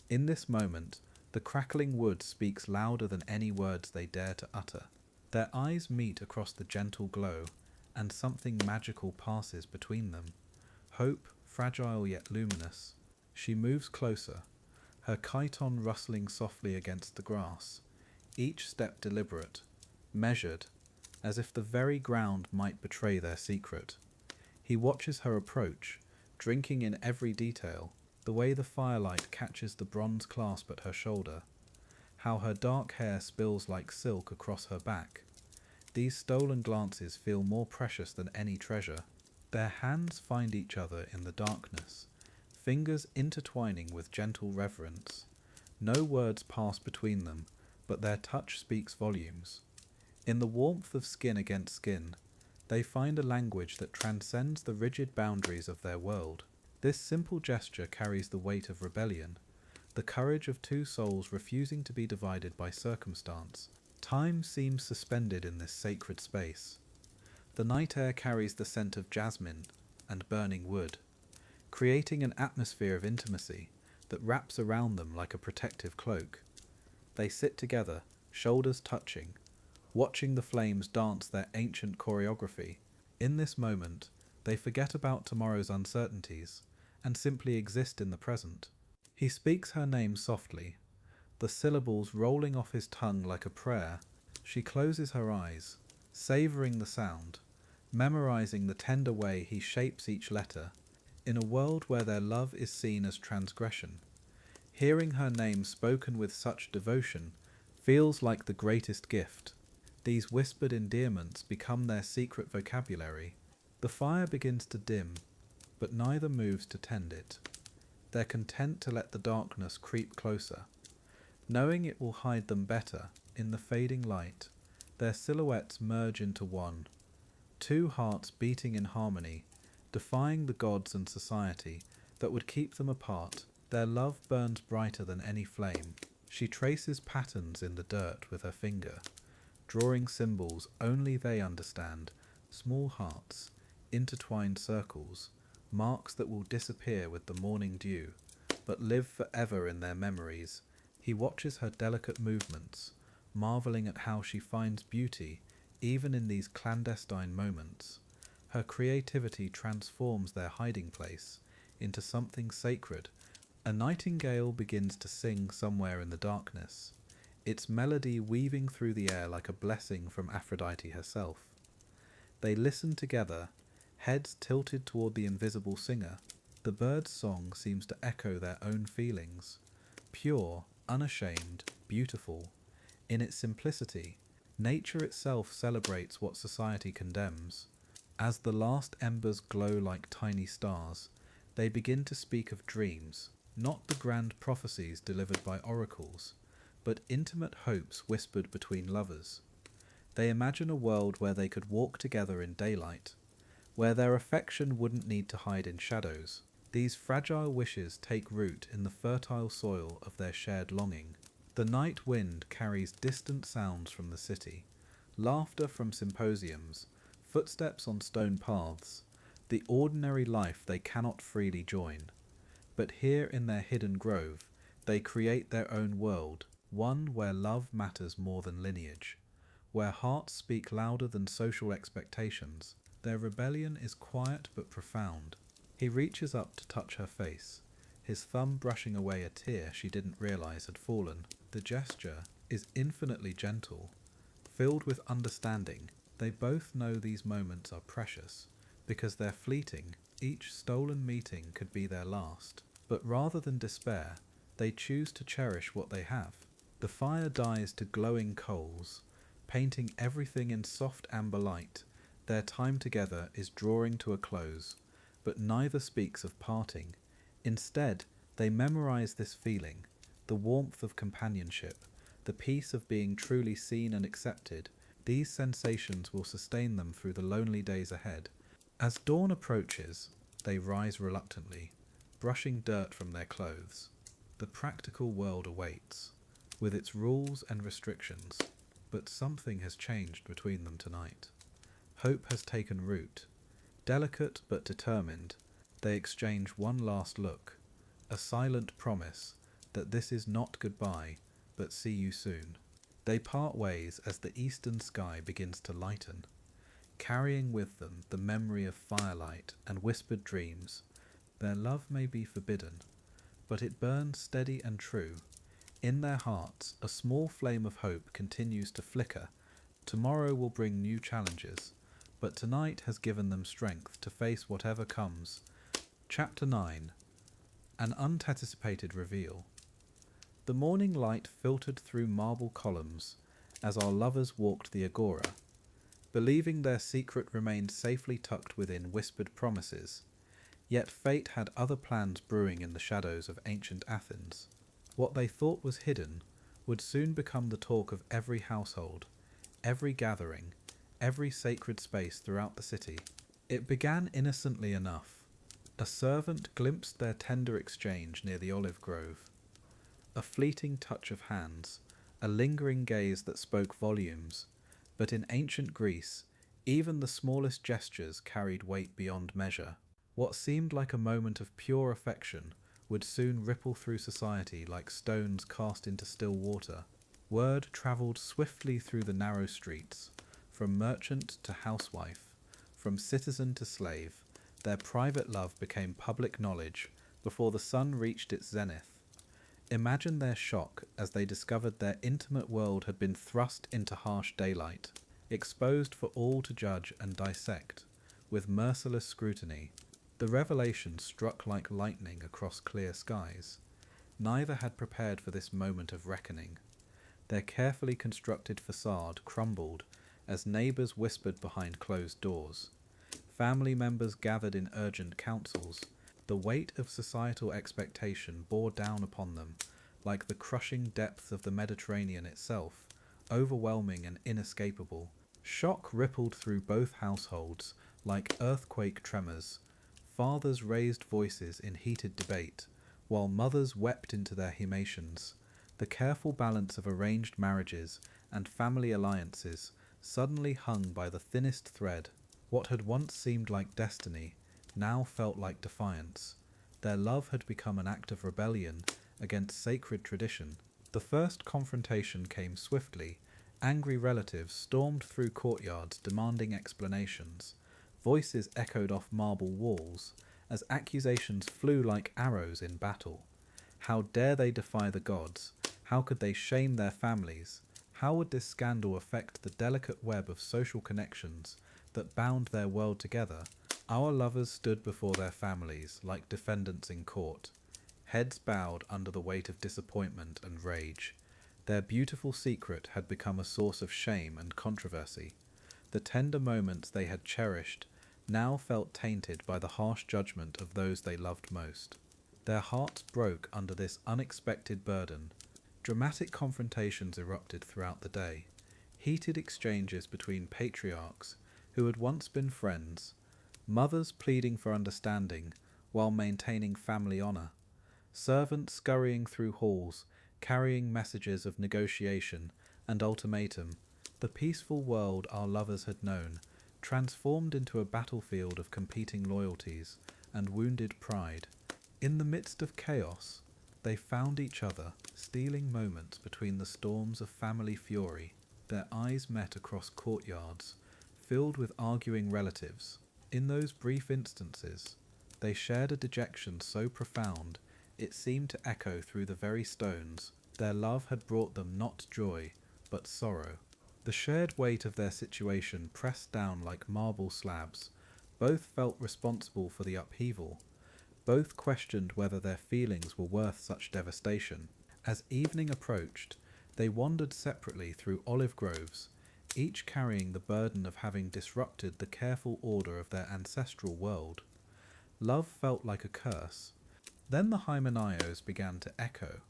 In this moment, the crackling wood speaks louder than any words they dare to utter. Their eyes meet across the gentle glow, and something magical passes between them. Hope, fragile yet luminous. She moves closer, her chiton rustling softly against the grass, each step deliberate, measured, as if the very ground might betray their secret. He watches her approach, drinking in every detail, the way the firelight catches the bronze clasp at her shoulder, how her dark hair spills like silk across her back. These stolen glances feel more precious than any treasure. Their hands find each other in the darkness, fingers intertwining with gentle reverence. No words pass between them, but their touch speaks volumes. In the warmth of skin against skin, they find a language that transcends the rigid boundaries of their world. This simple gesture carries the weight of rebellion, the courage of two souls refusing to be divided by circumstance. Time seems suspended in this sacred space. The night air carries the scent of jasmine and burning wood, creating an atmosphere of intimacy that wraps around them like a protective cloak. They sit together, shoulders touching, watching the flames dance their ancient choreography. In this moment, they forget about tomorrow's uncertainties and simply exist in the present. He speaks her name softly, the syllables rolling off his tongue like a prayer. She closes her eyes, savouring the sound, memorising the tender way he shapes each letter. In a world where their love is seen as transgression, hearing her name spoken with such devotion feels like the greatest gift. These whispered endearments become their secret vocabulary. The fire begins to dim, but neither moves to tend it. They're content to let the darkness creep closer, knowing it will hide them better in the fading light. Their silhouettes merge into one, two hearts beating in harmony, defying the gods and society that would keep them apart. Their love burns brighter than any flame. She traces patterns in the dirt with her finger, drawing symbols only they understand, small hearts, intertwined circles, marks that will disappear with the morning dew, but live forever in their memories. He watches her delicate movements, marvelling at how she finds beauty even in these clandestine moments. Her creativity transforms their hiding place into something sacred. A nightingale begins to sing somewhere in the darkness, its melody weaving through the air like a blessing from Aphrodite herself. They listen together, heads tilted toward the invisible singer. The bird's song seems to echo their own feelings, pure, unashamed, beautiful. In its simplicity, nature itself celebrates what society condemns. As the last embers glow like tiny stars, they begin to speak of dreams, not the grand prophecies delivered by oracles, but intimate hopes whispered between lovers. They imagine a world where they could walk together in daylight, where their affection wouldn't need to hide in shadows. These fragile wishes take root in the fertile soil of their shared longing. The night wind carries distant sounds from the city, laughter from symposiums, footsteps on stone paths, the ordinary life they cannot freely join. But here in their hidden grove, they create their own world, one where love matters more than lineage, where hearts speak louder than social expectations. Their rebellion is quiet but profound. He reaches up to touch her face, his thumb brushing away a tear she didn't realize had fallen. The gesture is infinitely gentle, filled with understanding. They both know these moments are precious, because they're fleeting. Each stolen meeting could be their last. But rather than despair, they choose to cherish what they have. The fire dies to glowing coals, painting everything in soft amber light. Their time together is drawing to a close, but neither speaks of parting. Instead, they memorize this feeling, the warmth of companionship, the peace of being truly seen and accepted. These sensations will sustain them through the lonely days ahead. As dawn approaches, they rise reluctantly, brushing dirt from their clothes. The practical world awaits, with its rules and restrictions, but something has changed between them tonight. Hope has taken root. Delicate but determined, they exchange one last look, a silent promise that this is not goodbye, but see you soon. They part ways as the eastern sky begins to lighten, carrying with them the memory of firelight and whispered dreams. Their love may be forbidden, but it burns steady and true. In their hearts, a small flame of hope continues to flicker. Tomorrow will bring new challenges, but tonight has given them strength to face whatever comes. Chapter 9. An Unanticipated Reveal. The morning light filtered through marble columns as our lovers walked the agora, believing their secret remained safely tucked within whispered promises. Yet fate had other plans brewing in the shadows of ancient Athens. What they thought was hidden would soon become the talk of every household, every gathering, every sacred space throughout the city. It began innocently enough. A servant glimpsed their tender exchange near the olive grove. A fleeting touch of hands, a lingering gaze that spoke volumes. But in ancient Greece, even the smallest gestures carried weight beyond measure. What seemed like a moment of pure affection would soon ripple through society like stones cast into still water. Word travelled swiftly through the narrow streets, from merchant to housewife, from citizen to slave. Their private love became public knowledge before the sun reached its zenith. Imagine their shock as they discovered their intimate world had been thrust into harsh daylight, exposed for all to judge and dissect, with merciless scrutiny. The revelation struck like lightning across clear skies. Neither had prepared for this moment of reckoning. Their carefully constructed facade crumbled as neighbours whispered behind closed doors. Family members gathered in urgent councils. The weight of societal expectation bore down upon them like the crushing depth of the Mediterranean itself, overwhelming and inescapable. Shock rippled through both households like earthquake tremors. Fathers raised voices in heated debate, while mothers wept into their hemations. The careful balance of arranged marriages and family alliances suddenly hung by the thinnest thread. What had once seemed like destiny now felt like defiance. Their love had become an act of rebellion against sacred tradition. The first confrontation came swiftly. Angry relatives stormed through courtyards demanding explanations. Voices echoed off marble walls as accusations flew like arrows in battle. How dare they defy the gods? How could they shame their families? How would this scandal affect the delicate web of social connections that bound their world together? Our lovers stood before their families like defendants in court, heads bowed under the weight of disappointment and rage. Their beautiful secret had become a source of shame and controversy. The tender moments they had cherished now felt tainted by the harsh judgment of those they loved most. Their hearts broke under this unexpected burden. Dramatic confrontations erupted throughout the day. Heated exchanges between patriarchs who had once been friends, mothers pleading for understanding while maintaining family honour, servants scurrying through halls, carrying messages of negotiation and ultimatum. The peaceful world our lovers had known, transformed into a battlefield of competing loyalties and wounded pride. In the midst of chaos, they found each other, stealing moments between the storms of family fury. Their eyes met across courtyards, filled with arguing relatives. In those brief instances, they shared a dejection so profound it seemed to echo through the very stones. Their love had brought them not joy, but sorrow. The shared weight of their situation pressed down like marble slabs. Both felt responsible for the upheaval. Both questioned whether their feelings were worth such devastation. As evening approached, they wandered separately through olive groves, each carrying the burden of having disrupted the careful order of their ancestral world. Love felt like a curse. Then the hymenaios began to echo.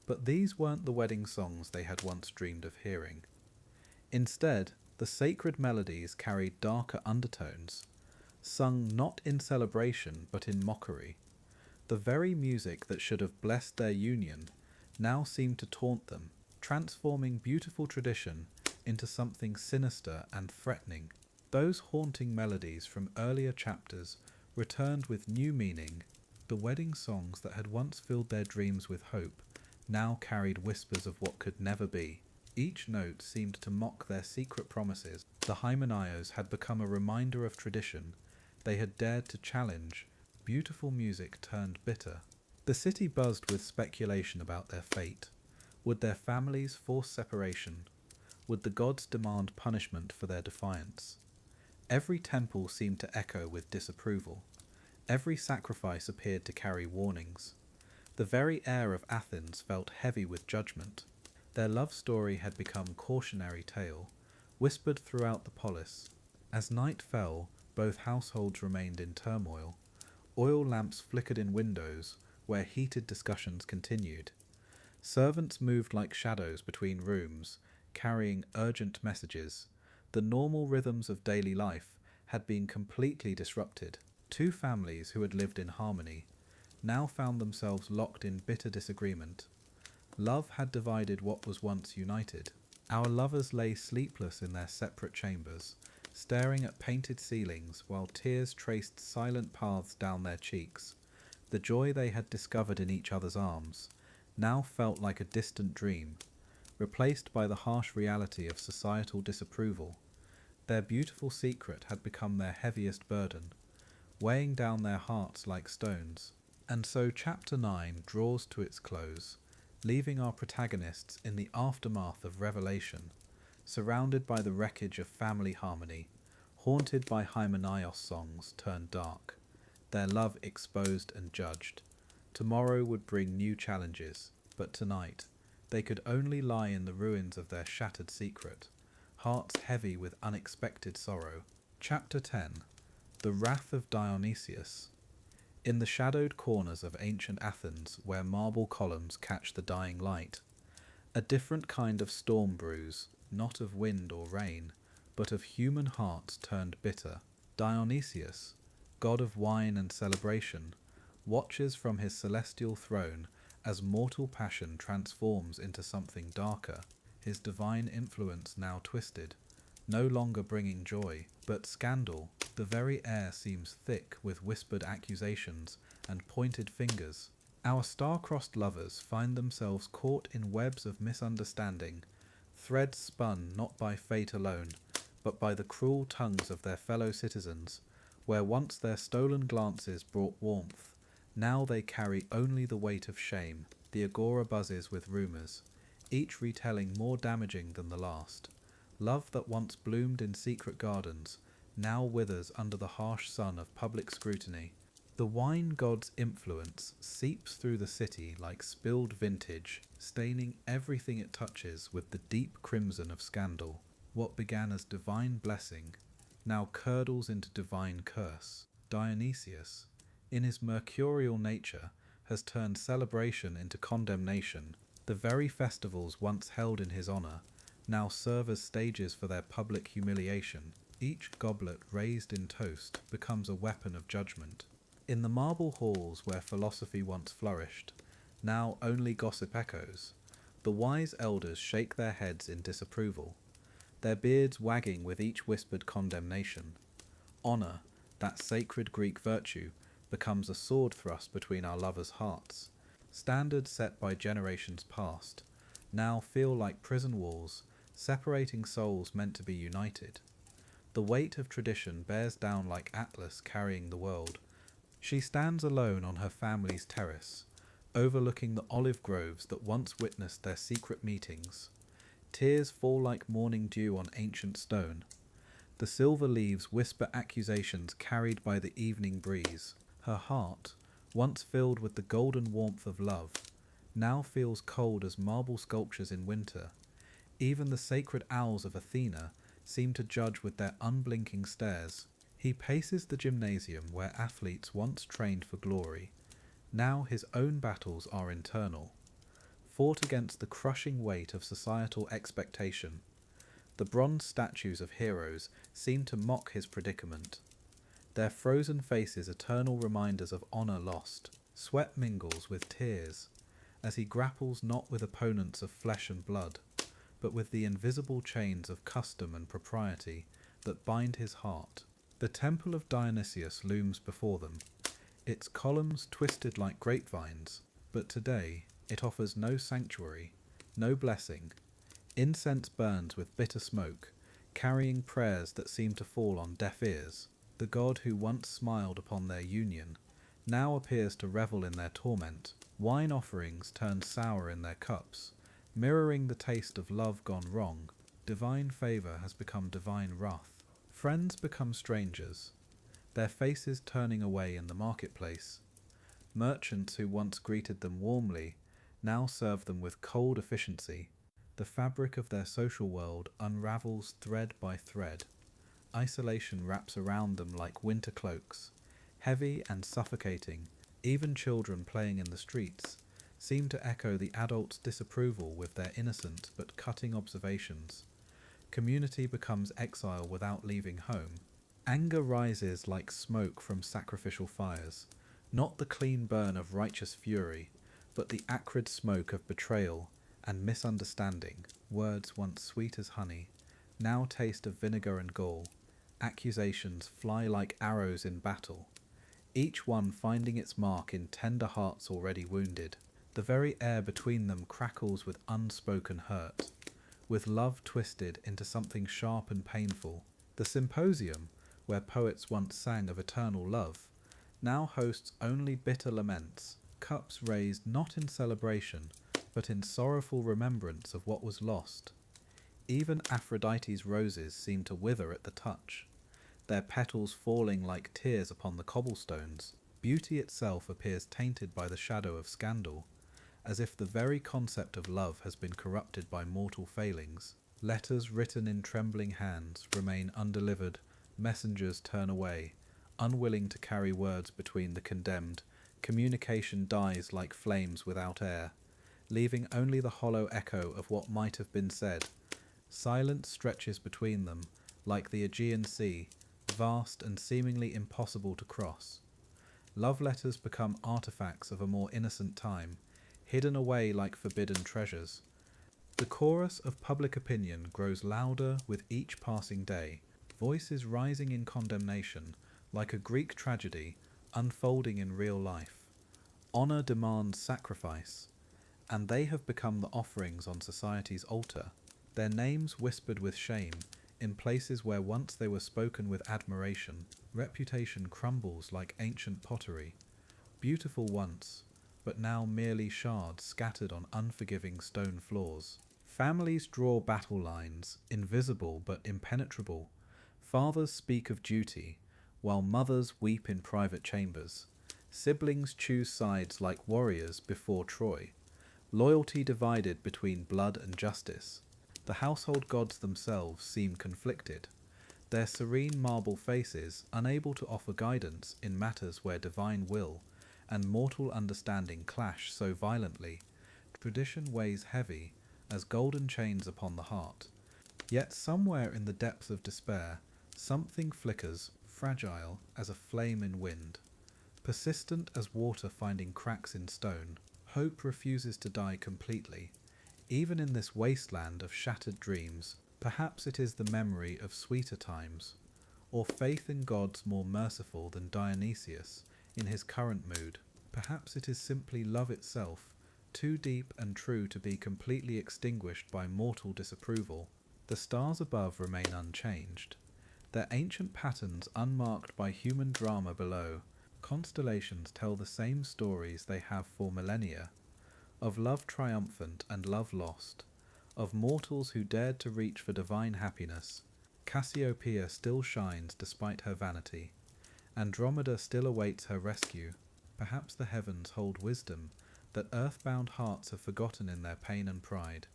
But these weren't the wedding songs they had once dreamed of hearing. Instead, the sacred melodies carried darker undertones, sung not in celebration but in mockery. The very music that should have blessed their union now seemed to taunt them, transforming beautiful tradition into something sinister and threatening. Those haunting melodies from earlier chapters returned with new meaning. The wedding songs that had once filled their dreams with hope now carried whispers of what could never be. Each note seemed to mock their secret promises. The hymenaios had become a reminder of tradition they had dared to challenge. Beautiful music turned bitter. The city buzzed with speculation about their fate. Would their families force separation? Would the gods demand punishment for their defiance? Every temple seemed to echo with disapproval. Every sacrifice appeared to carry warnings. The very air of Athens felt heavy with judgment. Their love story had become cautionary tale, whispered throughout the polis. As night fell, both households remained in turmoil. Oil lamps flickered in windows, where heated discussions continued. Servants moved like shadows between rooms, carrying urgent messages. The normal rhythms of daily life had been completely disrupted. Two families who had lived in harmony now found themselves locked in bitter disagreement. Love had divided what was once united. Our lovers lay sleepless in their separate chambers, staring at painted ceilings while tears traced silent paths down their cheeks. The joy they had discovered in each other's arms now felt like a distant dream, replaced by the harsh reality of societal disapproval. Their beautiful secret had become their heaviest burden, weighing down their hearts like stones. And so Chapter 9 draws to its close, leaving our protagonists in the aftermath of revelation, surrounded by the wreckage of family harmony, haunted by hymenaios songs turned dark, their love exposed and judged. Tomorrow would bring new challenges, but tonight they could only lie in the ruins of their shattered secret, hearts heavy with unexpected sorrow. Chapter 10. The Wrath of Dionysius. In the shadowed corners of ancient Athens, where marble columns catch the dying light, a different kind of storm brews, not of wind or rain, but of human hearts turned bitter. Dionysius, god of wine and celebration, watches from his celestial throne as mortal passion transforms into something darker, his divine influence now twisted, no longer bringing joy, but scandal. The very air seems thick with whispered accusations and pointed fingers. Our star-crossed lovers find themselves caught in webs of misunderstanding, threads spun not by fate alone, but by the cruel tongues of their fellow citizens. Where once their stolen glances brought warmth, now they carry only the weight of shame. The agora buzzes with rumours, each retelling more damaging than the last. Love that once bloomed in secret gardens now withers under the harsh sun of public scrutiny. The wine god's influence seeps through the city like spilled vintage, staining everything it touches with the deep crimson of scandal. What began as divine blessing now curdles into divine curse. Dionysius, in his mercurial nature, has turned celebration into condemnation. The very festivals once held in his honour now serve as stages for their public humiliation. Each goblet raised in toast becomes a weapon of judgment. In the marble halls where philosophy once flourished, now only gossip echoes. The wise elders shake their heads in disapproval, their beards wagging with each whispered condemnation. Honour, that sacred Greek virtue, becomes a sword thrust between our lovers' hearts. Standards set by generations past now feel like prison walls, separating souls meant to be united. The weight of tradition bears down like Atlas carrying the world. She stands alone on her family's terrace, overlooking the olive groves that once witnessed their secret meetings. Tears fall like morning dew on ancient stone. The silver leaves whisper accusations carried by the evening breeze. Her heart, once filled with the golden warmth of love, now feels cold as marble sculptures in winter. Even the sacred owls of Athena seem to judge with their unblinking stares. He paces the gymnasium where athletes once trained for glory. Now his own battles are internal, fought against the crushing weight of societal expectation. The bronze statues of heroes seem to mock his predicament, their frozen faces eternal reminders of honour lost. Sweat mingles with tears as he grapples not with opponents of flesh and blood, but with the invisible chains of custom and propriety that bind his heart. The temple of Dionysius looms before them, its columns twisted like grapevines, but today it offers no sanctuary, no blessing. Incense burns with bitter smoke, carrying prayers that seem to fall on deaf ears. The god who once smiled upon their union now appears to revel in their torment. Wine offerings turn sour in their cups, mirroring the taste of love gone wrong. Divine favour has become divine wrath. Friends become strangers, their faces turning away in the marketplace. Merchants who once greeted them warmly now serve them with cold efficiency. The fabric of their social world unravels thread by thread. Isolation wraps around them like winter cloaks, heavy and suffocating. Even children playing in the streets seem to echo the adults' disapproval with their innocent but cutting observations. Community becomes exile without leaving home. Anger rises like smoke from sacrificial fires, not the clean burn of righteous fury, but the acrid smoke of betrayal and misunderstanding. Words once sweet as honey now taste of vinegar and gall. Accusations fly like arrows in battle, each one finding its mark in tender hearts already wounded. The very air between them crackles with unspoken hurt, with love twisted into something sharp and painful. The symposium, where poets once sang of eternal love, now hosts only bitter laments, cups raised not in celebration, but in sorrowful remembrance of what was lost. Even Aphrodite's roses seem to wither at the touch, their petals falling like tears upon the cobblestones. Beauty itself appears tainted by the shadow of scandal, as if the very concept of love has been corrupted by mortal failings. Letters written in trembling hands remain undelivered, messengers turn away, unwilling to carry words between the condemned. Communication dies like flames without air, leaving only the hollow echo of what might have been said. Silence stretches between them, like the Aegean Sea, vast and seemingly impossible to cross. Love letters become artifacts of a more innocent time, hidden away like forbidden treasures. The chorus of public opinion grows louder with each passing day, voices rising in condemnation, like a Greek tragedy unfolding in real life. Honour demands sacrifice, and they have become the offerings on society's altar, their names whispered with shame in places where once they were spoken with admiration. Reputation crumbles like ancient pottery, beautiful once, but now merely shards scattered on unforgiving stone floors. Families draw battle lines, invisible but impenetrable. Fathers speak of duty, while mothers weep in private chambers. Siblings choose sides like warriors before Troy, loyalty divided between blood and justice. The household gods themselves seem conflicted, their serene marble faces unable to offer guidance in matters where divine will and mortal understanding clash so violently, tradition weighs heavy as golden chains upon the heart. Yet somewhere in the depth of despair, something flickers, fragile as a flame in wind. Persistent as water finding cracks in stone, hope refuses to die completely. Even in this wasteland of shattered dreams, perhaps it is the memory of sweeter times, or faith in gods more merciful than Dionysius in his current mood. Perhaps it is simply love itself, too deep and true to be completely extinguished by mortal disapproval. The stars above remain unchanged, their ancient patterns unmarked by human drama below. Constellations tell the same stories they have for millennia, of love triumphant and love lost, of mortals who dared to reach for divine happiness. Cassiopeia still shines despite her vanity. Andromeda still awaits her rescue. Perhaps the heavens hold wisdom that earthbound hearts have forgotten in their pain and pride.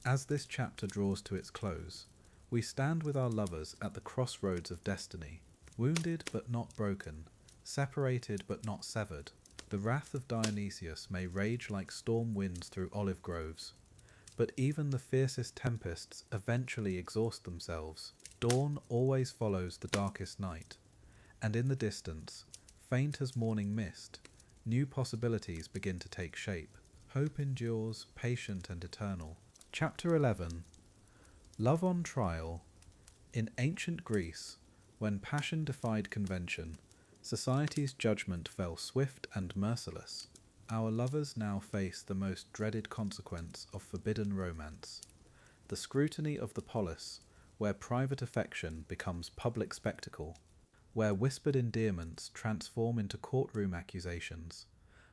As this chapter draws to its close, we stand with our lovers at the crossroads of destiny, wounded but not broken, separated but not severed. The wrath of Dionysius may rage like storm winds through olive groves, but even the fiercest tempests eventually exhaust themselves. Dawn always follows the darkest night, and in the distance, faint as morning mist, new possibilities begin to take shape. Hope endures, patient and eternal. Chapter 11. Love on Trial. In ancient Greece, when passion defied convention, society's judgment fell swift and merciless. Our lovers now face the most dreaded consequence of forbidden romance, the scrutiny of the polis, where private affection becomes public spectacle, where whispered endearments transform into courtroom accusations.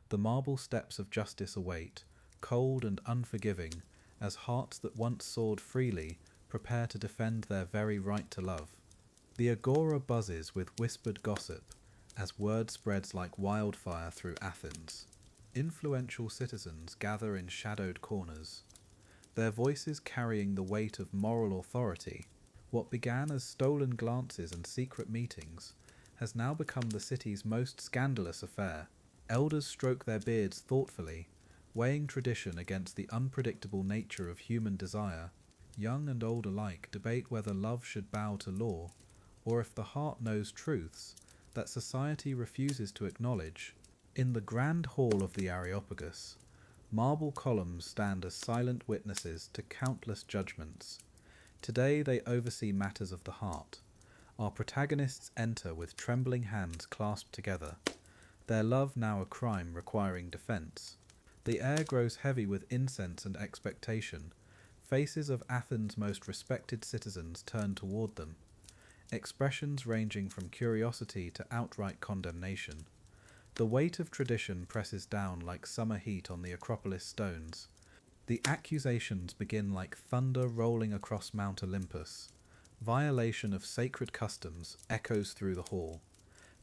The marble steps of justice await, cold and unforgiving, as hearts that once soared freely prepare to defend their very right to love. The agora buzzes with whispered gossip, as word spreads like wildfire through Athens. Influential citizens gather in shadowed corners, their voices carrying the weight of moral authority. What began as stolen glances and secret meetings has now become the city's most scandalous affair. Elders stroke their beards thoughtfully, weighing tradition against the unpredictable nature of human desire. Young and old alike debate whether love should bow to law, or if the heart knows truths that society refuses to acknowledge. In the grand hall of the Areopagus, marble columns stand as silent witnesses to countless judgments. Today they oversee matters of the heart. Our protagonists enter with trembling hands clasped together, their love now a crime requiring defense. The air grows heavy with incense and expectation. Faces of Athens' most respected citizens turn toward them, expressions ranging from curiosity to outright condemnation. The weight of tradition presses down like summer heat on the Acropolis stones. The accusations begin like thunder rolling across Mount Olympus. Violation of sacred customs echoes through the hall.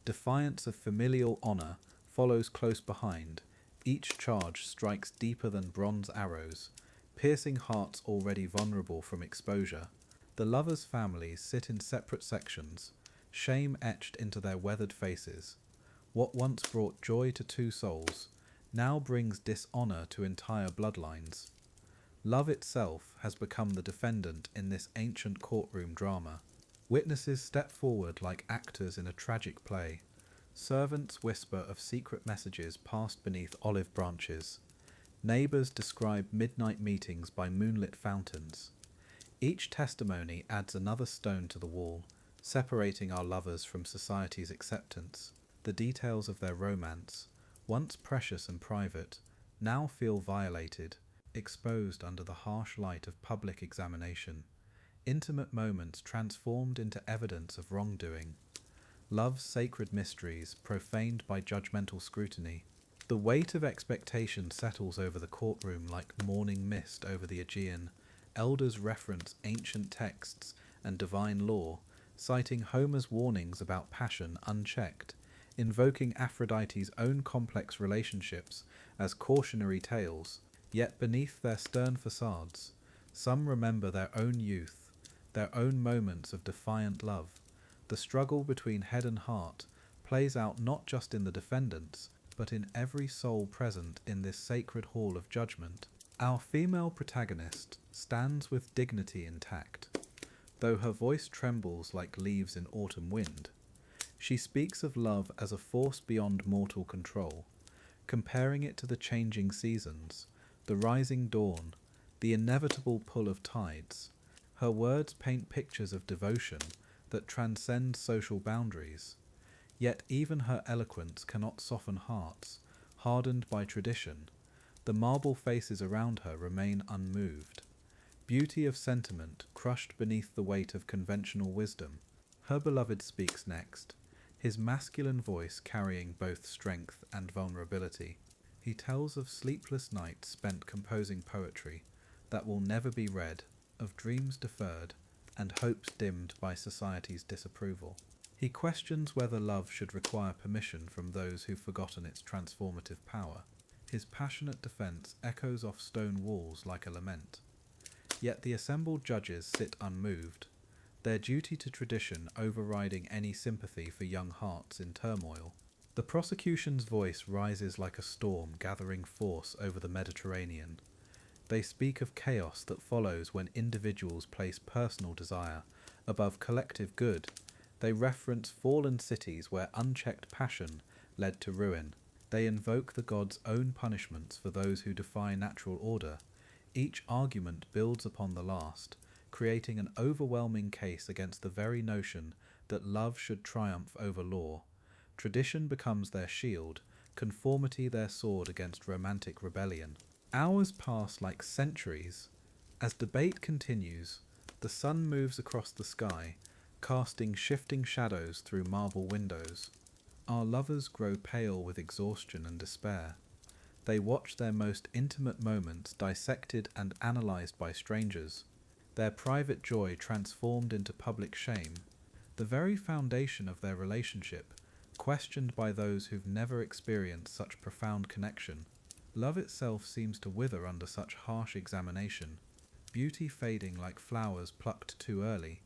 Defiance of familial honor follows close behind. Each charge strikes deeper than bronze arrows, piercing hearts already vulnerable from exposure. The lovers' families sit in separate sections, shame etched into their weathered faces. What once brought joy to two souls now brings dishonor to entire bloodlines. Love itself has become the defendant in this ancient courtroom drama. Witnesses step forward like actors in a tragic play. Servants whisper of secret messages passed beneath olive branches. Neighbors describe midnight meetings by moonlit fountains. Each testimony adds another stone to the wall, separating our lovers from society's acceptance. The details of their romance, once precious and private, now feel violated, exposed under the harsh light of public examination. Intimate moments transformed into evidence of wrongdoing. Love's sacred mysteries profaned by judgmental scrutiny. The weight of expectation settles over the courtroom like morning mist over the Aegean. Elders reference ancient texts and divine law, citing Homer's warnings about passion unchecked, invoking Aphrodite's own complex relationships as cautionary tales. Yet beneath their stern facades, some remember their own youth, their own moments of defiant love. The struggle between head and heart plays out not just in the defendants, but in every soul present in this sacred hall of judgment. Our female protagonist stands with dignity intact, though her voice trembles like leaves in autumn wind. She speaks of love as a force beyond mortal control, comparing it to the changing seasons, the rising dawn, the inevitable pull of tides. Her words paint pictures of devotion that transcend social boundaries, yet even her eloquence cannot soften hearts hardened by tradition. The marble faces around her remain unmoved, beauty of sentiment crushed beneath the weight of conventional wisdom. Her beloved speaks next, his masculine voice carrying both strength and vulnerability. He tells of sleepless nights spent composing poetry that will never be read, of dreams deferred, and hopes dimmed by society's disapproval. He questions whether love should require permission from those who've forgotten its transformative power. His passionate defence echoes off stone walls like a lament. Yet the assembled judges sit unmoved, their duty to tradition overriding any sympathy for young hearts in turmoil. The prosecution's voice rises like a storm gathering force over the Mediterranean. They speak of chaos that follows when individuals place personal desire above collective good. They reference fallen cities where unchecked passion led to ruin. They invoke the gods' own punishments for those who defy natural order. Each argument builds upon the last, creating an overwhelming case against the very notion that love should triumph over law. Tradition becomes their shield, conformity their sword against romantic rebellion. Hours pass like centuries. As debate continues, the sun moves across the sky, casting shifting shadows through marble windows. Our lovers grow pale with exhaustion and despair. They watch their most intimate moments dissected and analysed by strangers, their private joy transformed into public shame, the very foundation of their relationship questioned by those who've never experienced such profound connection. Love itself seems to wither under such harsh examination, beauty fading like flowers plucked too early.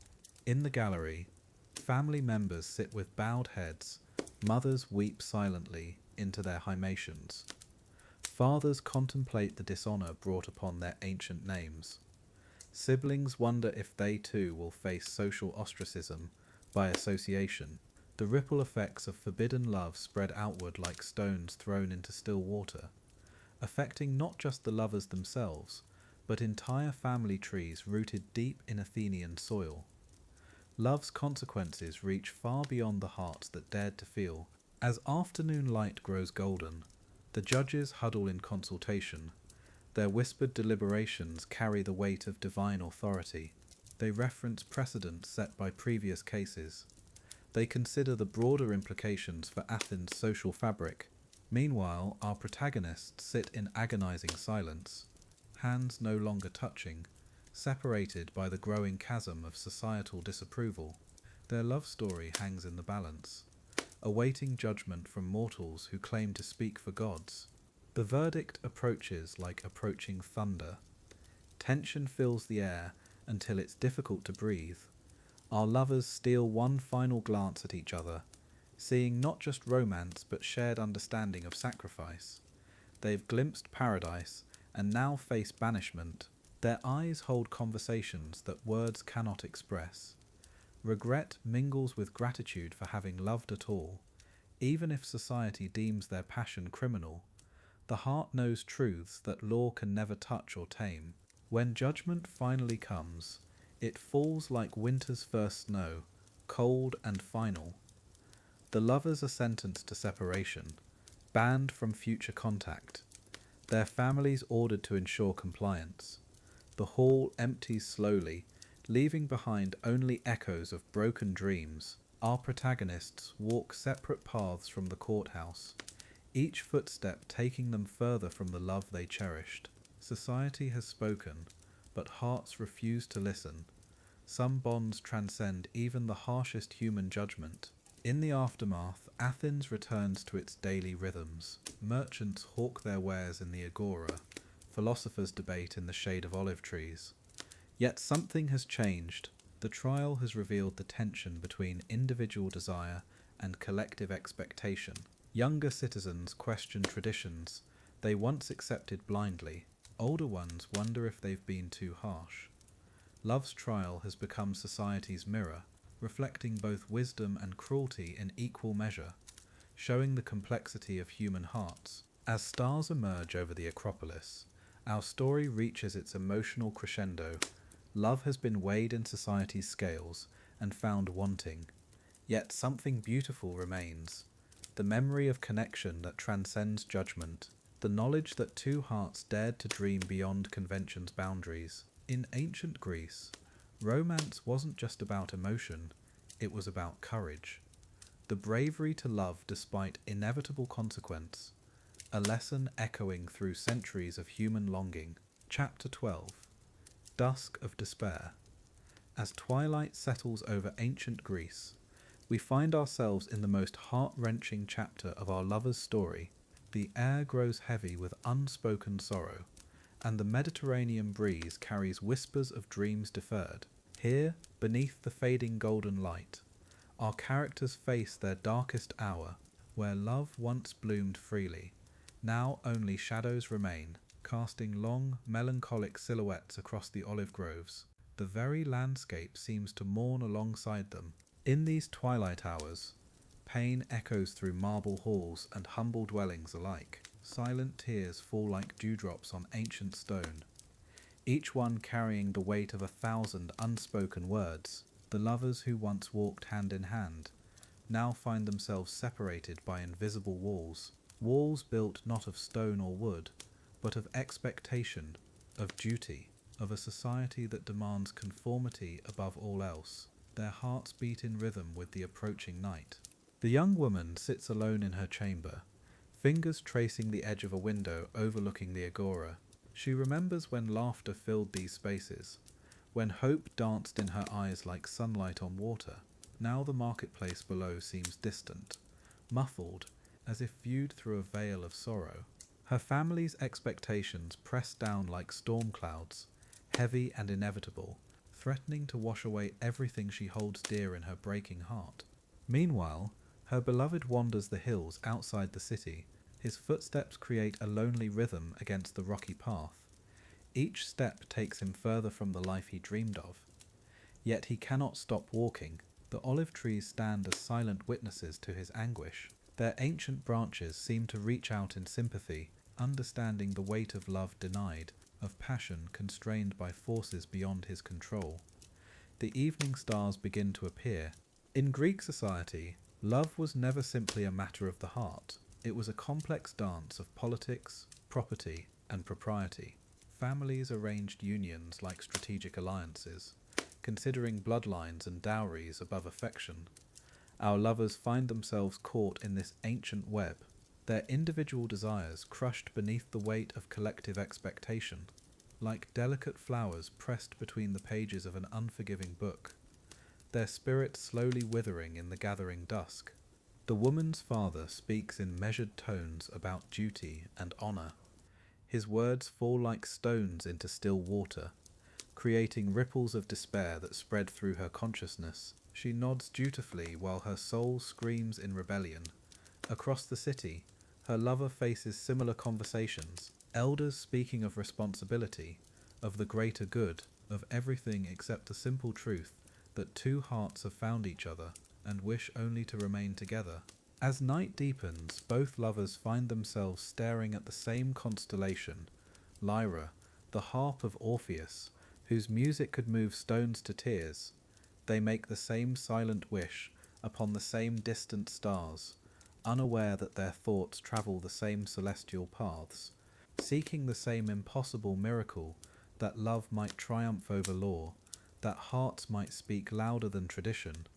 In the gallery, family members sit with bowed heads, mothers weep silently into their hymnations. Fathers contemplate the dishonour brought upon their ancient names. Siblings wonder if they too will face social ostracism by association. The ripple effects of forbidden love spread outward like stones thrown into still water, affecting not just the lovers themselves, but entire family trees rooted deep in Athenian soil. Love's consequences reach far beyond the hearts that dared to feel. As afternoon light grows golden, the judges huddle in consultation. Their whispered deliberations carry the weight of divine authority. They reference precedents set by previous cases. They consider the broader implications for Athens' social fabric. Meanwhile, our protagonists sit in agonizing silence, hands no longer touching, separated by the growing chasm of societal disapproval. Their love story hangs in the balance, awaiting judgment from mortals who claim to speak for gods. The verdict approaches like approaching thunder. Tension fills the air until it's difficult to breathe. Our lovers steal one final glance at each other, seeing not just romance but shared understanding of sacrifice. They've glimpsed paradise and now face banishment. Their eyes hold conversations that words cannot express. Regret mingles with gratitude for having loved at all, even if society deems their passion criminal. The heart knows truths that law can never touch or tame. When judgment finally comes, it falls like winter's first snow, cold and final. The lovers are sentenced to separation, banned from future contact, their families ordered to ensure compliance. The hall empties slowly, leaving behind only echoes of broken dreams. Our protagonists walk separate paths from the courthouse, each footstep taking them further from the love they cherished. Society has spoken, but hearts refuse to listen. Some bonds transcend even the harshest human judgment. In the aftermath, Athens returns to its daily rhythms. Merchants hawk their wares in the agora, philosophers debate in the shade of olive trees. Yet something has changed. The trial has revealed the tension between individual desire and collective expectation. Younger citizens question traditions they once accepted blindly. Older ones wonder if they've been too harsh. Love's trial has become society's mirror, reflecting both wisdom and cruelty in equal measure, showing the complexity of human hearts. As stars emerge over the Acropolis, our story reaches its emotional crescendo. Love has been weighed in society's scales and found wanting. Yet something beautiful remains. The memory of connection that transcends judgment. The knowledge that two hearts dared to dream beyond convention's boundaries. In ancient Greece, romance wasn't just about emotion, it was about courage. The bravery to love despite inevitable consequence. A lesson echoing through centuries of human longing. Chapter 12. Dusk of Despair. As twilight settles over ancient Greece, we find ourselves in the most heart-wrenching chapter of our lover's story. The air grows heavy with unspoken sorrow, and the Mediterranean breeze carries whispers of dreams deferred. Here, beneath the fading golden light, our characters face their darkest hour, where love once bloomed freely. Now only shadows remain, casting long, melancholic silhouettes across the olive groves. The very landscape seems to mourn alongside them. In these twilight hours, pain echoes through marble halls and humble dwellings alike. Silent tears fall like dewdrops on ancient stone, each one carrying the weight of 1,000 unspoken words. The lovers who once walked hand in hand now find themselves separated by invisible walls. Walls built not of stone or wood, but of expectation, of duty, of a society that demands conformity above all else. Their hearts beat in rhythm with the approaching night. The young woman sits alone in her chamber, fingers tracing the edge of a window overlooking the agora. She remembers when laughter filled these spaces, when hope danced in her eyes like sunlight on water. Now the marketplace below seems distant, muffled, as if viewed through a veil of sorrow. Her family's expectations press down like storm clouds, heavy and inevitable, threatening to wash away everything she holds dear in her breaking heart. Meanwhile, her beloved wanders the hills outside the city. His footsteps create a lonely rhythm against the rocky path. Each step takes him further from the life he dreamed of. Yet he cannot stop walking. The olive trees stand as silent witnesses to his anguish. Their ancient branches seem to reach out in sympathy, understanding the weight of love denied, of passion constrained by forces beyond his control. The evening stars begin to appear. In Greek society, love was never simply a matter of the heart. It was a complex dance of politics, property, and propriety. Families arranged unions like strategic alliances, considering bloodlines and dowries above affection. Our lovers find themselves caught in this ancient web, their individual desires crushed beneath the weight of collective expectation, like delicate flowers pressed between the pages of an unforgiving book, their spirits slowly withering in the gathering dusk. The woman's father speaks in measured tones about duty and honor. His words fall like stones into still water, creating ripples of despair that spread through her consciousness. She nods dutifully while her soul screams in rebellion. Across the city, her lover faces similar conversations, elders speaking of responsibility, of the greater good, of everything except the simple truth that two hearts have found each other and wish only to remain together. As night deepens, both lovers find themselves staring at the same constellation, Lyra, the harp of Orpheus, whose music could move stones to tears. They make the same silent wish upon the same distant stars, unaware that their thoughts travel the same celestial paths, seeking the same impossible miracle, that love might triumph over law, that hearts might speak louder than tradition.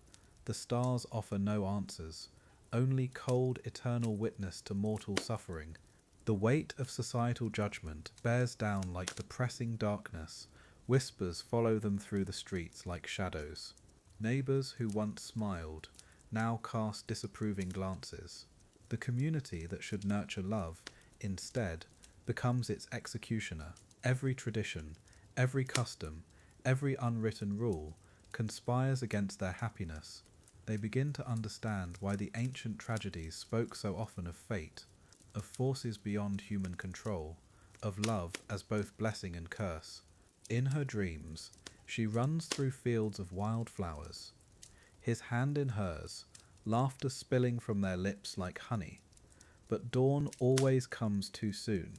The stars offer no answers, only cold, eternal witness to mortal suffering. The weight of societal judgment bears down like the pressing darkness. Whispers follow them through the streets like shadows. Neighbours who once smiled now cast disapproving glances. The community that should nurture love, instead, becomes its executioner. Every tradition, every custom, every unwritten rule conspires against their happiness. They begin to understand why the ancient tragedies spoke so often of fate, of forces beyond human control, of love as both blessing and curse. In her dreams, she runs through fields of wild flowers, his hand in hers, laughter spilling from their lips like honey. But dawn always comes too soon,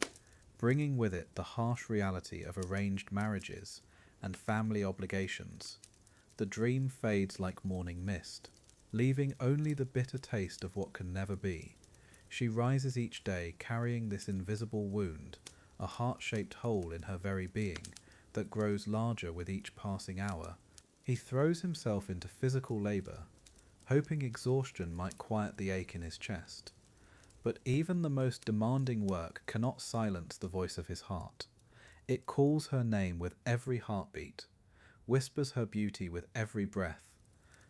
bringing with it the harsh reality of arranged marriages and family obligations. The dream fades like morning mist, leaving only the bitter taste of what can never be. She rises each day carrying this invisible wound, a heart-shaped hole in her very being that grows larger with each passing hour. He throws himself into physical labour, hoping exhaustion might quiet the ache in his chest. But even the most demanding work cannot silence the voice of his heart. It calls her name with every heartbeat, whispers her beauty with every breath.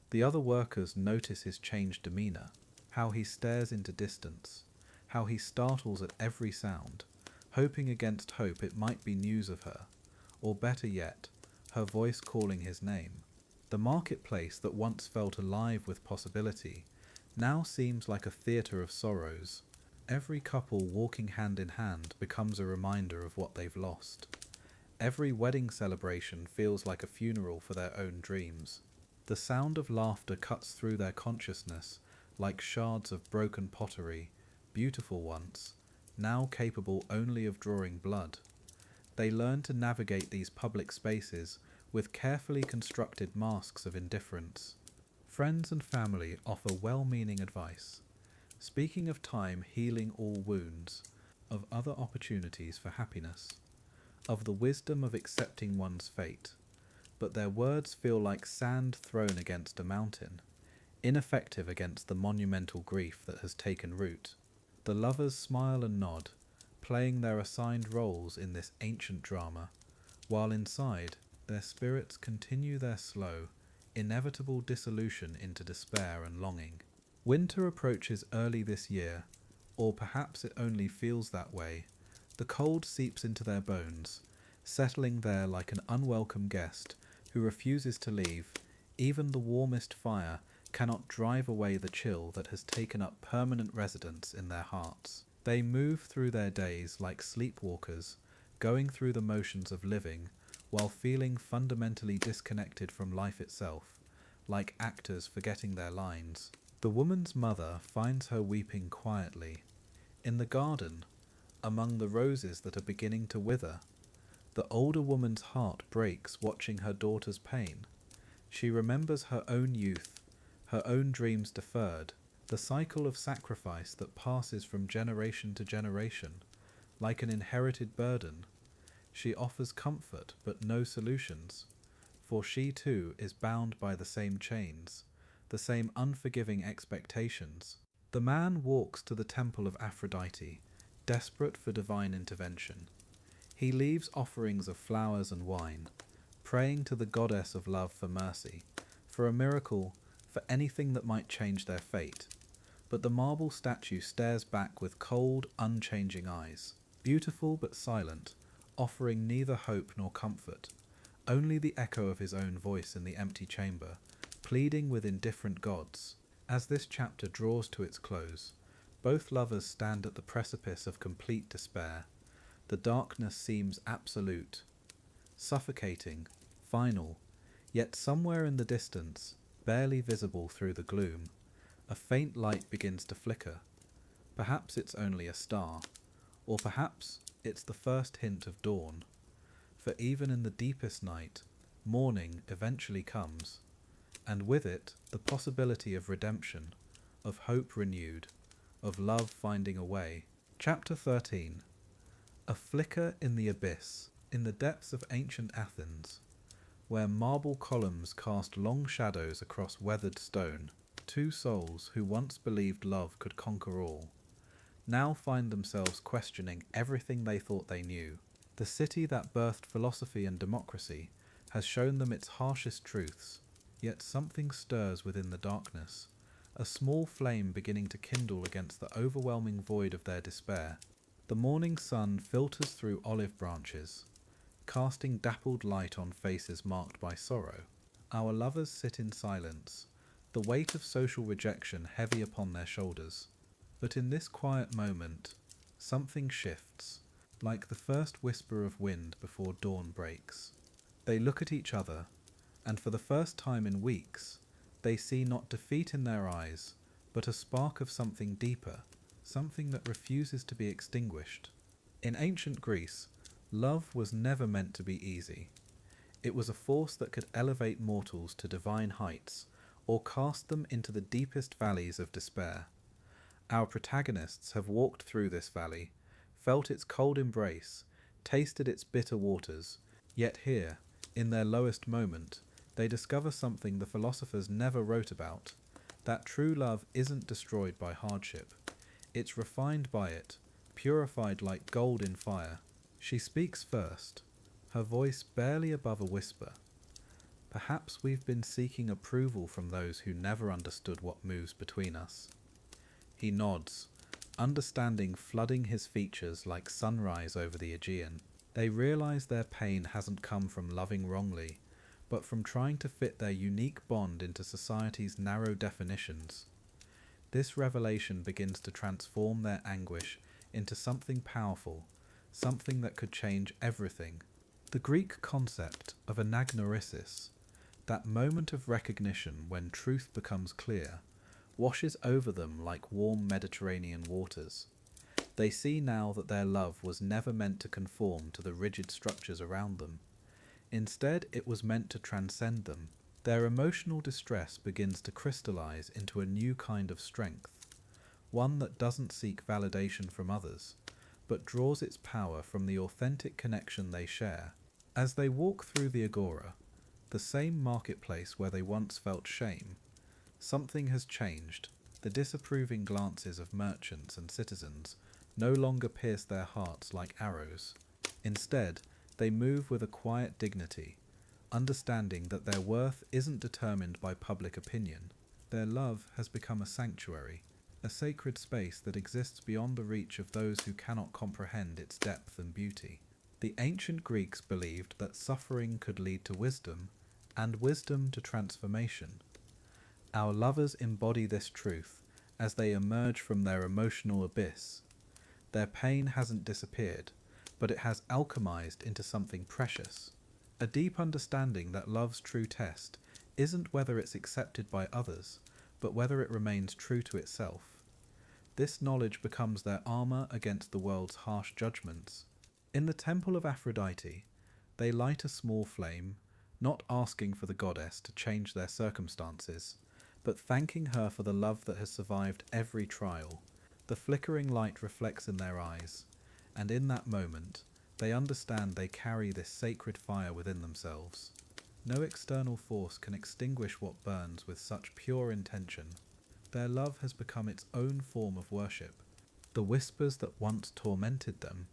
The other workers notice his changed demeanour, how he stares into distance, how he startles at every sound, hoping against hope it might be news of her, or better yet, her voice calling his name. The marketplace that once felt alive with possibility now seems like a theatre of sorrows. Every couple walking hand in hand becomes a reminder of what they've lost. Every wedding celebration feels like a funeral for their own dreams. The sound of laughter cuts through their consciousness like shards of broken pottery, beautiful once, now capable only of drawing blood. They learn to navigate these public spaces with carefully constructed masks of indifference. Friends and family offer well-meaning advice, speaking of time healing all wounds, of other opportunities for happiness, of the wisdom of accepting one's fate. But their words feel like sand thrown against a mountain, ineffective against the monumental grief that has taken root. The lovers smile and nod, playing their assigned roles in this ancient drama, while inside, their spirits continue their slow, inevitable dissolution into despair and longing. Winter approaches early this year, or perhaps it only feels that way. The cold seeps into their bones, settling there like an unwelcome guest who refuses to leave. Even the warmest fire cannot drive away the chill that has taken up permanent residence in their hearts. They move through their days like sleepwalkers, going through the motions of living, while feeling fundamentally disconnected from life itself, like actors forgetting their lines. The woman's mother finds her weeping quietly. In the garden, among the roses that are beginning to wither, the older woman's heart breaks watching her daughter's pain. She remembers her own youth, her own dreams deferred, the cycle of sacrifice that passes from generation to generation, like an inherited burden. She offers comfort but no solutions, for she too is bound by the same chains, the same unforgiving expectations. The man walks to the temple of Aphrodite, desperate for divine intervention. He leaves offerings of flowers and wine, praying to the goddess of love for mercy, for a miracle, for anything that might change their fate. But the marble statue stares back with cold, unchanging eyes, beautiful but silent, offering neither hope nor comfort, only the echo of his own voice in the empty chamber, pleading with indifferent gods. As this chapter draws to its close, both lovers stand at the precipice of complete despair. The darkness seems absolute, suffocating, final, yet somewhere in the distance, barely visible through the gloom, a faint light begins to flicker. Perhaps it's only a star, or perhaps it's the first hint of dawn. For even in the deepest night, morning eventually comes, and with it the possibility of redemption, of hope renewed, of love finding a way. Chapter 13. A flicker in the abyss. In the depths of ancient Athens, where marble columns cast long shadows across weathered stone, two souls who once believed love could conquer all, now find themselves questioning everything they thought they knew. The city that birthed philosophy and democracy has shown them its harshest truths, yet something stirs within the darkness, a small flame beginning to kindle against the overwhelming void of their despair. The morning sun filters through olive branches, casting dappled light on faces marked by sorrow. Our lovers sit in silence, the weight of social rejection heavy upon their shoulders. But in this quiet moment, something shifts, like the first whisper of wind before dawn breaks. They look at each other, and for the first time in weeks, they see not defeat in their eyes, but a spark of something deeper, something that refuses to be extinguished. In ancient Greece, love was never meant to be easy. It was a force that could elevate mortals to divine heights, or cast them into the deepest valleys of despair. Our protagonists have walked through this valley, felt its cold embrace, tasted its bitter waters, yet here, in their lowest moment, they discover something the philosophers never wrote about, that true love isn't destroyed by hardship. It's refined by it, purified like gold in fire. She speaks first, her voice barely above a whisper. Perhaps we've been seeking approval from those who never understood what moves between us. He nods, understanding flooding his features like sunrise over the Aegean. They realize their pain hasn't come from loving wrongly, but from trying to fit their unique bond into society's narrow definitions. This revelation begins to transform their anguish into something powerful, something that could change everything. The Greek concept of anagnorisis, that moment of recognition when truth becomes clear, washes over them like warm Mediterranean waters. They see now that their love was never meant to conform to the rigid structures around them. Instead, it was meant to transcend them. Their emotional distress begins to crystallize into a new kind of strength, one that doesn't seek validation from others, but draws its power from the authentic connection they share. As they walk through the agora, the same marketplace where they once felt shame, something has changed. The disapproving glances of merchants and citizens no longer pierce their hearts like arrows. Instead, they move with a quiet dignity, understanding that their worth isn't determined by public opinion. Their love has become a sanctuary, a sacred space that exists beyond the reach of those who cannot comprehend its depth and beauty. The ancient Greeks believed that suffering could lead to wisdom, and wisdom to transformation. Our lovers embody this truth as they emerge from their emotional abyss. Their pain hasn't disappeared, but it has alchemized into something precious. A deep understanding that love's true test isn't whether it's accepted by others, but whether it remains true to itself. This knowledge becomes their armor against the world's harsh judgments. In the temple of Aphrodite, they light a small flame, not asking for the goddess to change their circumstances, but thanking her for the love that has survived every trial. The flickering light reflects in their eyes, and in that moment, they understand they carry this sacred fire within themselves. No external force can extinguish what burns with such pure intention. Their love has become its own form of worship. The whispers that once tormented them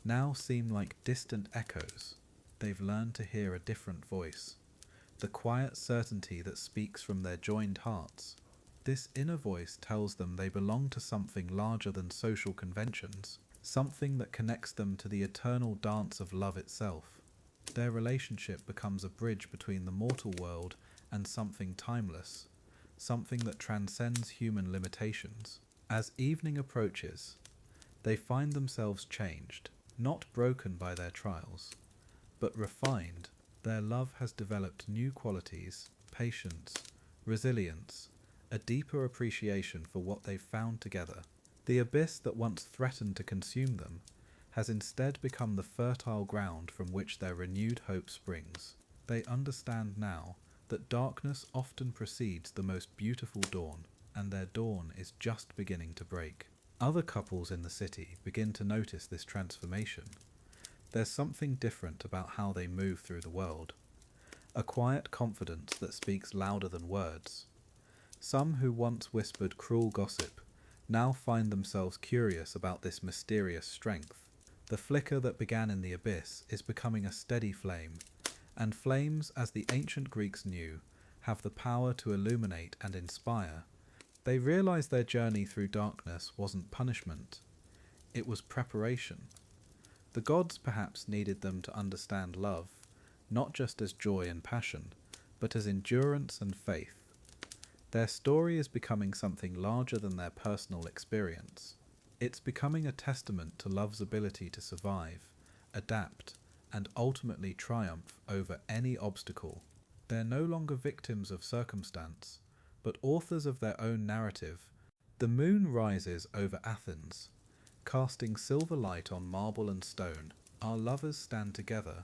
now seem like distant echoes. They've learned to hear a different voice, the quiet certainty that speaks from their joined hearts. This inner voice tells them they belong to something larger than social conventions, something that connects them to the eternal dance of love itself. Their relationship becomes a bridge between the mortal world and something timeless, something that transcends human limitations. As evening approaches, they find themselves changed, not broken by their trials, but refined. Their love has developed new qualities, patience, resilience, a deeper appreciation for what they've found together. The abyss that once threatened to consume them has instead become the fertile ground from which their renewed hope springs. They understand now that darkness often precedes the most beautiful dawn, and their dawn is just beginning to break. Other couples in the city begin to notice this transformation. There's something different about how they move through the world, a quiet confidence that speaks louder than words. Some who once whispered cruel gossip now find themselves curious about this mysterious strength. The flicker that began in the abyss is becoming a steady flame, and flames, as the ancient Greeks knew, have the power to illuminate and inspire. They realized their journey through darkness wasn't punishment, it was preparation. The gods perhaps needed them to understand love, not just as joy and passion, but as endurance and faith. Their story is becoming something larger than their personal experience. It's becoming a testament to love's ability to survive, adapt, and ultimately triumph over any obstacle. They're no longer victims of circumstance, but authors of their own narrative. The moon rises over Athens, casting silver light on marble and stone. Our lovers stand together,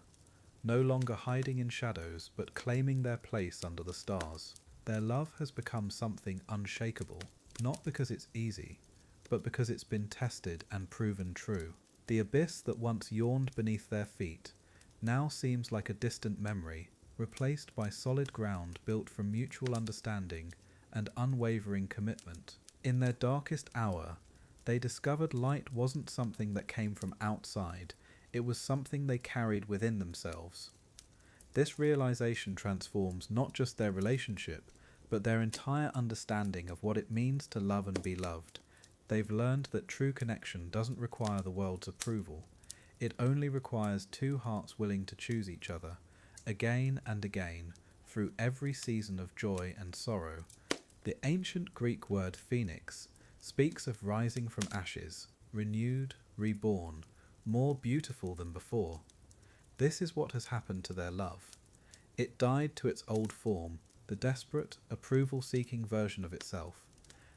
no longer hiding in shadows, but claiming their place under the stars. Their love has become something unshakable, not because it's easy, but because it's been tested and proven true. The abyss that once yawned beneath their feet now seems like a distant memory, replaced by solid ground built from mutual understanding and unwavering commitment. In their darkest hour, they discovered light wasn't something that came from outside, it was something they carried within themselves. This realization transforms not just their relationship, but their entire understanding of what it means to love and be loved. They've learned that true connection doesn't require the world's approval. It only requires two hearts willing to choose each other, again and again, through every season of joy and sorrow. The ancient Greek word phoenix speaks of rising from ashes, renewed, reborn, more beautiful than before. This is what has happened to their love. It died to its old form, the desperate, approval-seeking version of itself,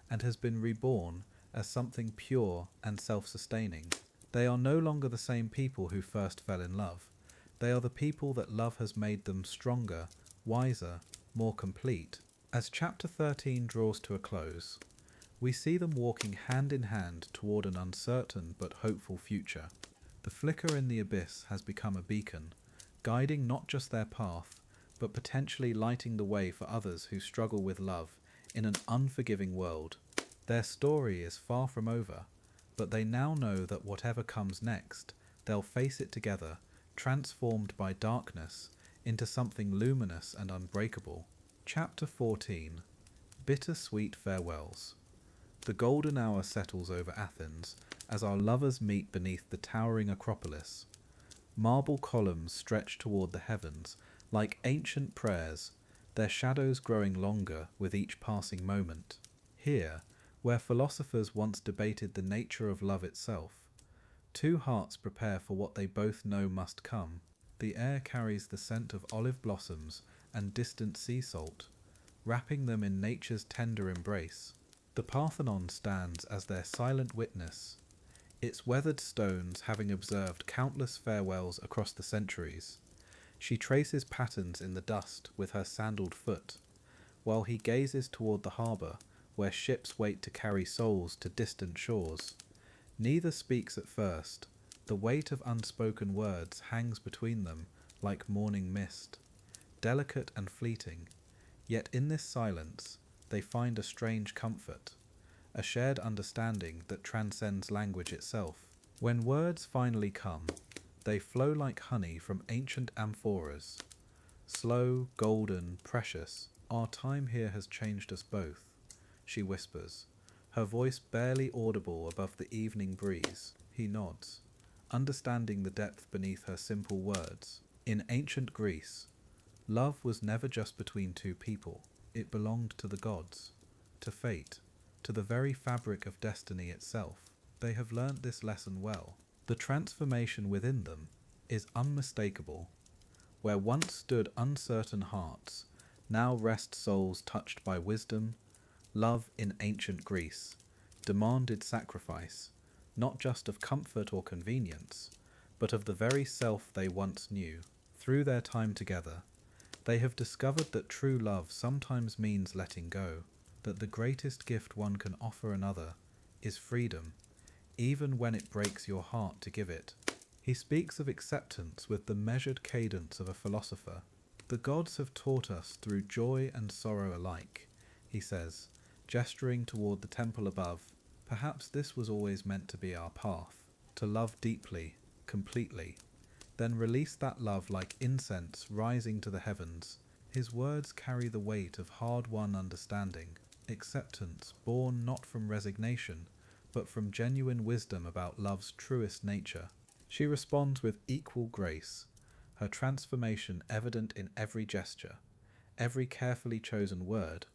and has been reborn as something pure and self-sustaining. They are no longer the same people who first fell in love. They are the people that love has made them stronger, wiser, more complete. As chapter 13 draws to a close, we see them walking hand in hand toward an uncertain but hopeful future. The flicker in the abyss has become a beacon, guiding not just their path, but potentially lighting the way for others who struggle with love in an unforgiving world. Their story is far from over, but they now know that whatever comes next, they'll face it together, transformed by darkness into something luminous and unbreakable. Chapter 14. Bittersweet Farewells. The golden hour settles over Athens as our lovers meet beneath the towering Acropolis. Marble columns stretch toward the heavens like ancient prayers, their shadows growing longer with each passing moment. Here, where philosophers once debated the nature of love itself, two hearts prepare for what they both know must come. The air carries the scent of olive blossoms and distant sea salt, wrapping them in nature's tender embrace. The Parthenon stands as their silent witness, its weathered stones having observed countless farewells across the centuries. She traces patterns in the dust with her sandaled foot, while he gazes toward the harbour, where ships wait to carry souls to distant shores. Neither speaks at first. The weight of unspoken words hangs between them like morning mist, delicate and fleeting. Yet in this silence, they find a strange comfort, a shared understanding that transcends language itself. When words finally come, they flow like honey from ancient amphoras. Slow, golden, precious. Our time here has changed us both, she whispers, her voice barely audible above the evening breeze. He nods, understanding the depth beneath her simple words. In ancient Greece, love was never just between two people. It belonged to the gods, to fate, to the very fabric of destiny itself. They have learnt this lesson well. The transformation within them is unmistakable. Where once stood uncertain hearts, now rest souls touched by wisdom. Love in ancient Greece demanded sacrifice, not just of comfort or convenience, but of the very self they once knew. Through their time together, they have discovered that true love sometimes means letting go, that the greatest gift one can offer another is freedom, even when it breaks your heart to give it. He speaks of acceptance with the measured cadence of a philosopher. The gods have taught us through joy and sorrow alike, he says, gesturing toward the temple above. Perhaps this was always meant to be our path, to love deeply, completely, then release that love like incense rising to the heavens. His words carry the weight of hard-won understanding, acceptance born not from resignation, but from genuine wisdom about love's truest nature. She responds with equal grace, her transformation evident in every gesture, every carefully chosen word.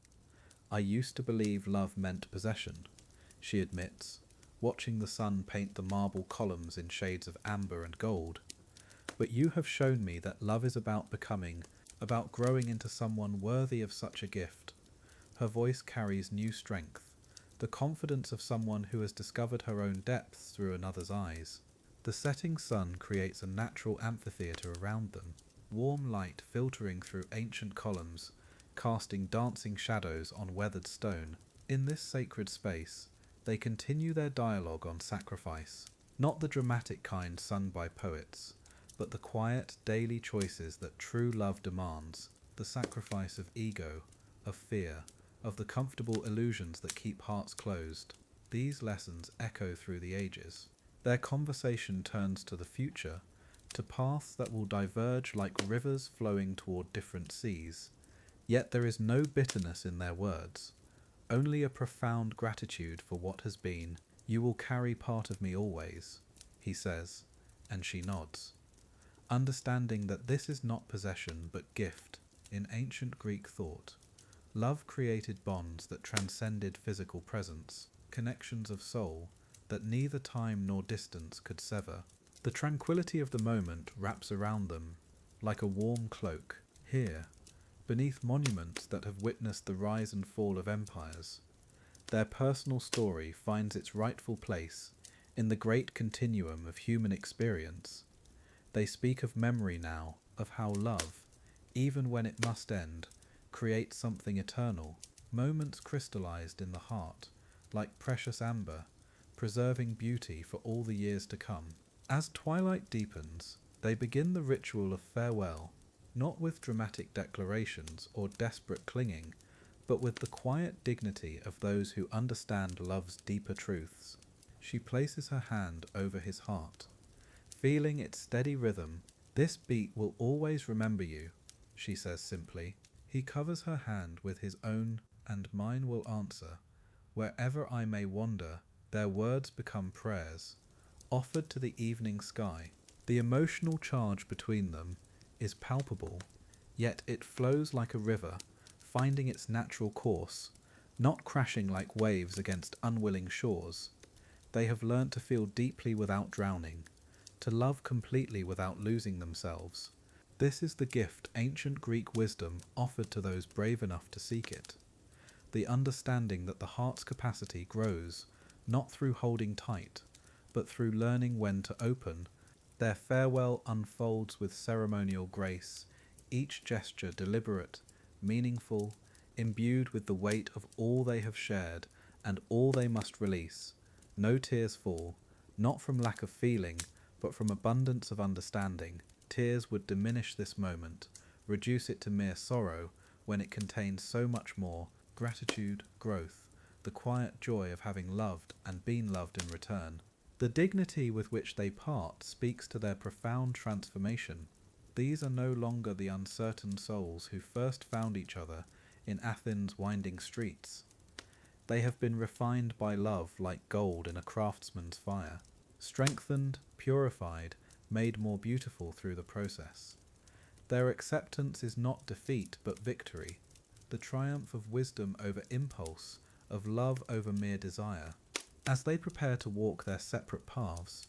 I used to believe love meant possession, she admits, watching the sun paint the marble columns in shades of amber and gold. But you have shown me that love is about becoming, about growing into someone worthy of such a gift. Her voice carries new strength, the confidence of someone who has discovered her own depths through another's eyes. The setting sun creates a natural amphitheatre around them, warm light filtering through ancient columns, casting dancing shadows on weathered stone. In this sacred space, they continue their dialogue on sacrifice, not the dramatic kind sung by poets, but the quiet, daily choices that true love demands, the sacrifice of ego, of fear, of the comfortable illusions that keep hearts closed. These lessons echo through the ages. Their conversation turns to the future, to paths that will diverge like rivers flowing toward different seas. Yet there is no bitterness in their words, only a profound gratitude for what has been. You will carry part of me always, he says, and she nods, understanding that this is not possession but gift. In ancient Greek thought, love created bonds that transcended physical presence, connections of soul that neither time nor distance could sever. The tranquility of the moment wraps around them like a warm cloak. Here, beneath monuments that have witnessed the rise and fall of empires, their personal story finds its rightful place in the great continuum of human experience. They speak of memory now, of how love, even when it must end, creates something eternal, moments crystallized in the heart, like precious amber, preserving beauty for all the years to come. As twilight deepens, they begin the ritual of farewell, not with dramatic declarations or desperate clinging, but with the quiet dignity of those who understand love's deeper truths. She places her hand over his heart, feeling its steady rhythm. This beat will always remember you, she says simply. He covers her hand with his own, and mine will answer. Wherever I may wander, their words become prayers, offered to the evening sky. The emotional charge between them is palpable, yet it flows like a river, finding its natural course, not crashing like waves against unwilling shores. They have learnt to feel deeply without drowning, to love completely without losing themselves. This is the gift ancient Greek wisdom offered to those brave enough to seek it. The understanding that the heart's capacity grows, not through holding tight, but through learning when to open. Their farewell unfolds with ceremonial grace, each gesture deliberate, meaningful, imbued with the weight of all they have shared and all they must release. No tears fall, not from lack of feeling, but from abundance of understanding. Tears would diminish this moment, reduce it to mere sorrow, when it contains so much more: gratitude, growth, the quiet joy of having loved and been loved in return. The dignity with which they part speaks to their profound transformation. These are no longer the uncertain souls who first found each other in Athens' winding streets. They have been refined by love like gold in a craftsman's fire, strengthened, purified, made more beautiful through the process. Their acceptance is not defeat but victory, the triumph of wisdom over impulse, of love over mere desire. As they prepare to walk their separate paths,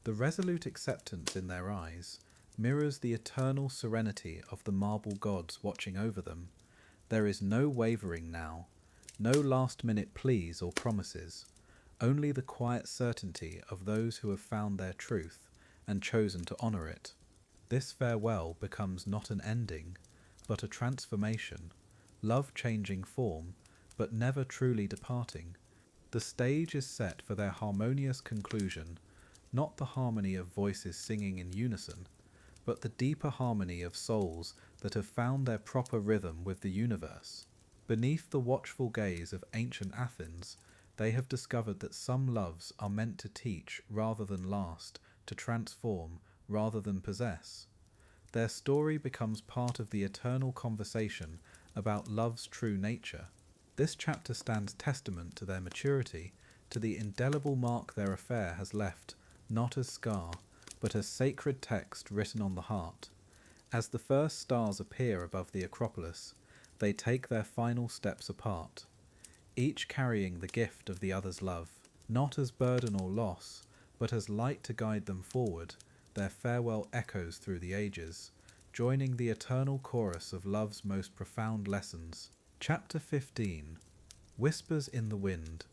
the resolute acceptance in their eyes mirrors the eternal serenity of the marble gods watching over them. There is no wavering now, no last-minute pleas or promises, only the quiet certainty of those who have found their truth and chosen to honour it. This farewell becomes not an ending, but a transformation, love changing form, but never truly departing. The stage is set for their harmonious conclusion, not the harmony of voices singing in unison, but the deeper harmony of souls that have found their proper rhythm with the universe. Beneath the watchful gaze of ancient Athens, they have discovered that some loves are meant to teach rather than last, to transform rather than possess. Their story becomes part of the eternal conversation about love's true nature. This chapter stands testament to their maturity, to the indelible mark their affair has left, not as scar, but as sacred text written on the heart. As the first stars appear above the Acropolis, they take their final steps apart. each carrying the gift of the other's love, not as burden or loss, but as light to guide them forward. Their farewell echoes through the ages, joining the eternal chorus of love's most profound lessons. Chapter 15. Whispers in the Wind.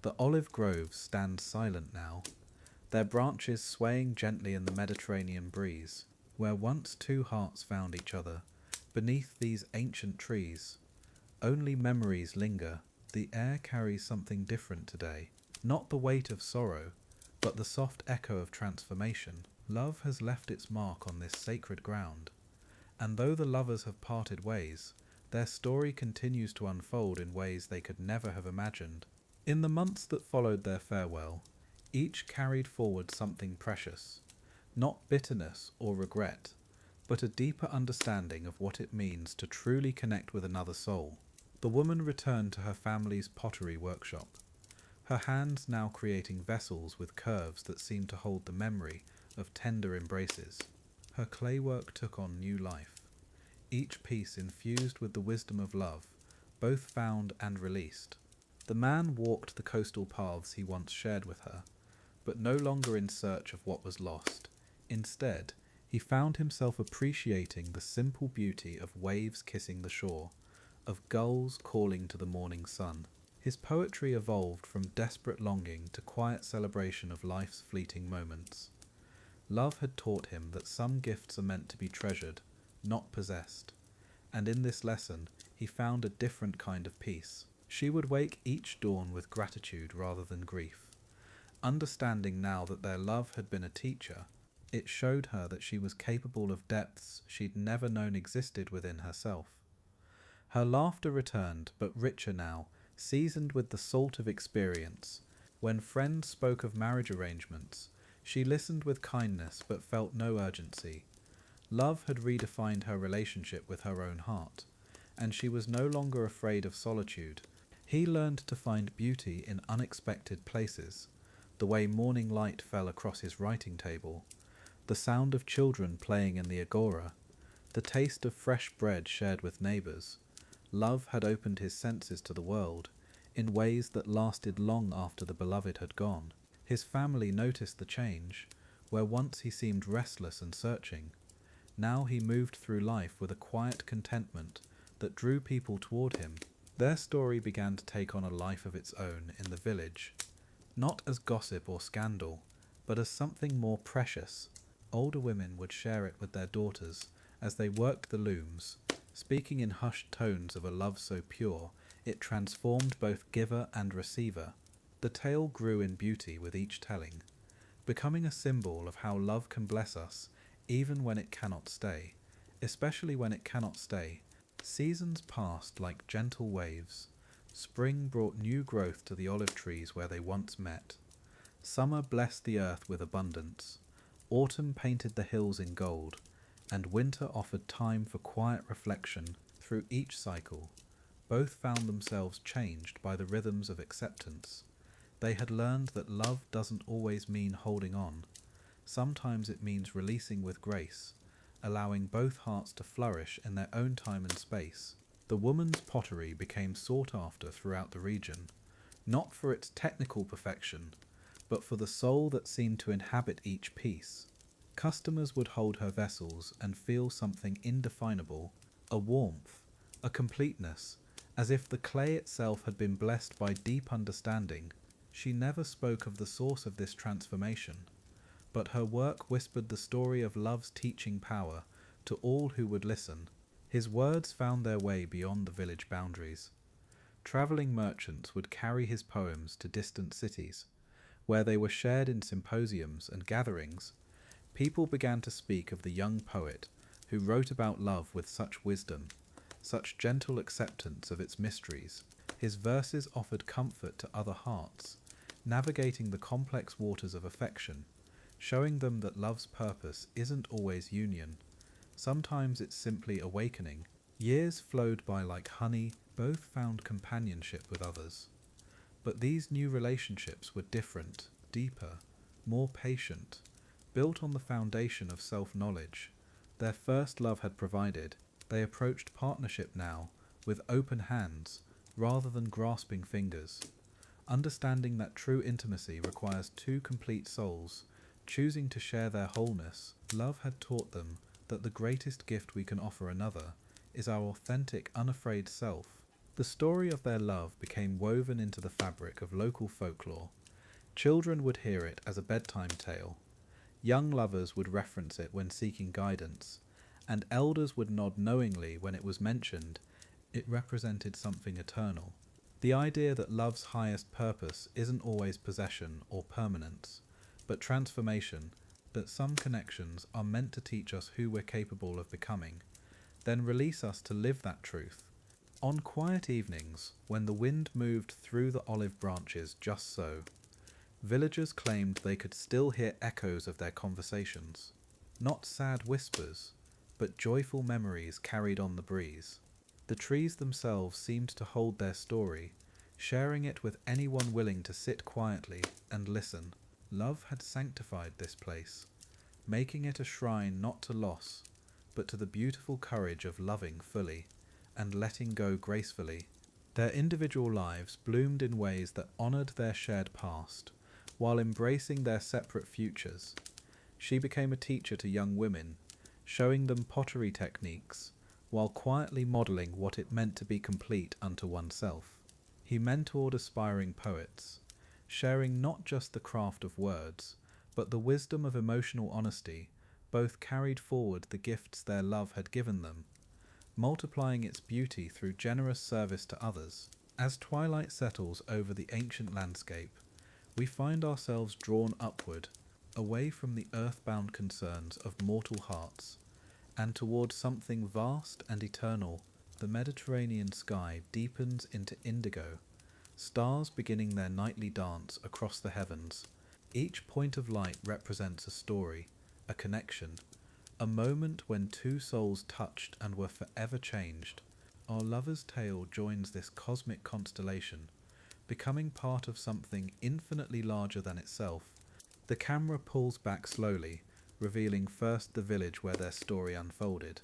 The olive groves stand silent now, their branches swaying gently in the Mediterranean breeze. Where once two hearts found each other, beneath these ancient trees, only memories linger. The air carries something different today, not the weight of sorrow, but the soft echo of transformation. Love has left its mark on this sacred ground, and though the lovers have parted ways, their story continues to unfold in ways they could never have imagined. In the months that followed their farewell, each carried forward something precious, not bitterness or regret, but a deeper understanding of what it means to truly connect with another soul. The woman returned to her family's pottery workshop, her hands now creating vessels with curves that seemed to hold the memory of tender embraces. Her clay work took on new life, each piece infused with the wisdom of love, both found and released. The man walked the coastal paths he once shared with her, but no longer in search of what was lost. Instead, he found himself appreciating the simple beauty of waves kissing the shore, of gulls calling to the morning sun. His poetry evolved from desperate longing to quiet celebration of life's fleeting moments. Love had taught him that some gifts are meant to be treasured, not possessed, and in this lesson he found a different kind of peace. She would wake each dawn with gratitude rather than grief. Understanding now that their love had been a teacher, it showed her that she was capable of depths she'd never known existed within herself. Her laughter returned, but richer now, seasoned with the salt of experience. When friends spoke of marriage arrangements, she listened with kindness but felt no urgency. Love had redefined her relationship with her own heart, and she was no longer afraid of solitude. He learned to find beauty in unexpected places, the way morning light fell across his writing table, the sound of children playing in the agora, the taste of fresh bread shared with neighbours. Love had opened his senses to the world, in ways that lasted long after the beloved had gone. His family noticed the change. Where once he seemed restless and searching, now he moved through life with a quiet contentment that drew people toward him. Their story began to take on a life of its own in the village, not as gossip or scandal, but as something more precious. Older women would share it with their daughters as they worked the looms, speaking in hushed tones of a love so pure it transformed both giver and receiver. The tale grew in beauty with each telling, becoming a symbol of how love can bless us even when it cannot stay, especially when it cannot stay. Seasons passed like gentle waves. Spring brought new growth to the olive trees where they once met. Summer blessed the earth with abundance. Autumn painted the hills in gold, and winter offered time for quiet reflection. Through each cycle, both found themselves changed by the rhythms of acceptance. They had learned that love doesn't always mean holding on. Sometimes it means releasing with grace, allowing both hearts to flourish in their own time and space. The woman's pottery became sought after throughout the region, not for its technical perfection, but for the soul that seemed to inhabit each piece. Customers would hold her vessels and feel something indefinable, a warmth, a completeness, as if the clay itself had been blessed by deep understanding. She never spoke of the source of this transformation, but her work whispered the story of love's teaching power to all who would listen. His words found their way beyond the village boundaries. Travelling merchants would carry his poems to distant cities, where they were shared in symposiums and gatherings. People began to speak of the young poet who wrote about love with such wisdom, such gentle acceptance of its mysteries. His verses offered comfort to other hearts, navigating the complex waters of affection, showing them that love's purpose isn't always union. Sometimes it's simply awakening. Years flowed by like honey, both found companionship with others. But these new relationships were different, deeper, more patient, built on the foundation of self-knowledge. Their first love had provided. They approached partnership now with open hands, rather than grasping fingers. Understanding that true intimacy requires two complete souls, choosing to share their wholeness, love had taught them that the greatest gift we can offer another is our authentic, unafraid self. The story of their love became woven into the fabric of local folklore. Children would hear it as a bedtime tale. Young lovers would reference it when seeking guidance, and elders would nod knowingly when it was mentioned. It represented something eternal. The idea that love's highest purpose isn't always possession or permanence, but transformation, that some connections are meant to teach us who we're capable of becoming, then release us to live that truth. On quiet evenings, when the wind moved through the olive branches just so, villagers claimed they could still hear echoes of their conversations. Not sad whispers, but joyful memories carried on the breeze. The trees themselves seemed to hold their story, sharing it with anyone willing to sit quietly and listen. Love had sanctified this place, making it a shrine not to loss, but to the beautiful courage of loving fully and letting go gracefully. Their individual lives bloomed in ways that honoured their shared past, while embracing their separate futures. She became a teacher to young women, showing them pottery techniques, while quietly modelling what it meant to be complete unto oneself. He mentored aspiring poets, sharing not just the craft of words, but the wisdom of emotional honesty. Both carried forward the gifts their love had given them, multiplying its beauty through generous service to others. As twilight settles over the ancient landscape, we find ourselves drawn upward, away from the earthbound concerns of mortal hearts, and towards something vast and eternal. The Mediterranean sky deepens into indigo, stars beginning their nightly dance across the heavens. Each point of light represents a story, a connection, a moment when two souls touched and were forever changed. Our lover's tale joins this cosmic constellation, becoming part of something infinitely larger than itself. The camera pulls back slowly, revealing first the village where their story unfolded,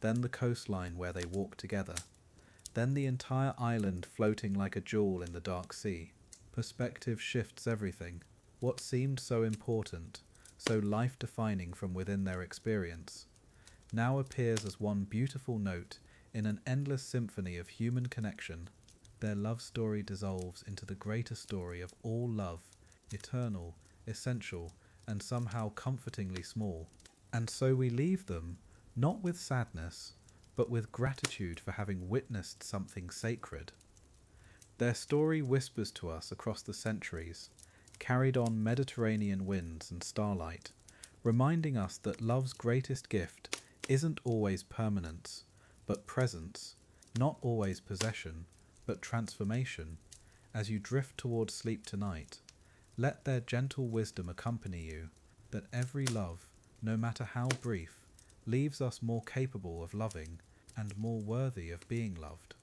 then the coastline where they walked together, then the entire island floating like a jewel in the dark sea. Perspective shifts everything. What seemed so important, so life-defining from within their experience, now appears as one beautiful note in an endless symphony of human connection. Their love story dissolves into the greater story of all love, eternal, essential, and somehow comfortingly small. And so we leave them, not with sadness, but with gratitude for having witnessed something sacred. Their story whispers to us across the centuries, carried on Mediterranean winds and starlight, reminding us that love's greatest gift isn't always permanence, but presence, not always possession, but transformation. As you drift towards sleep tonight, let their gentle wisdom accompany you, that every love, no matter how brief, leaves us more capable of loving and more worthy of being loved.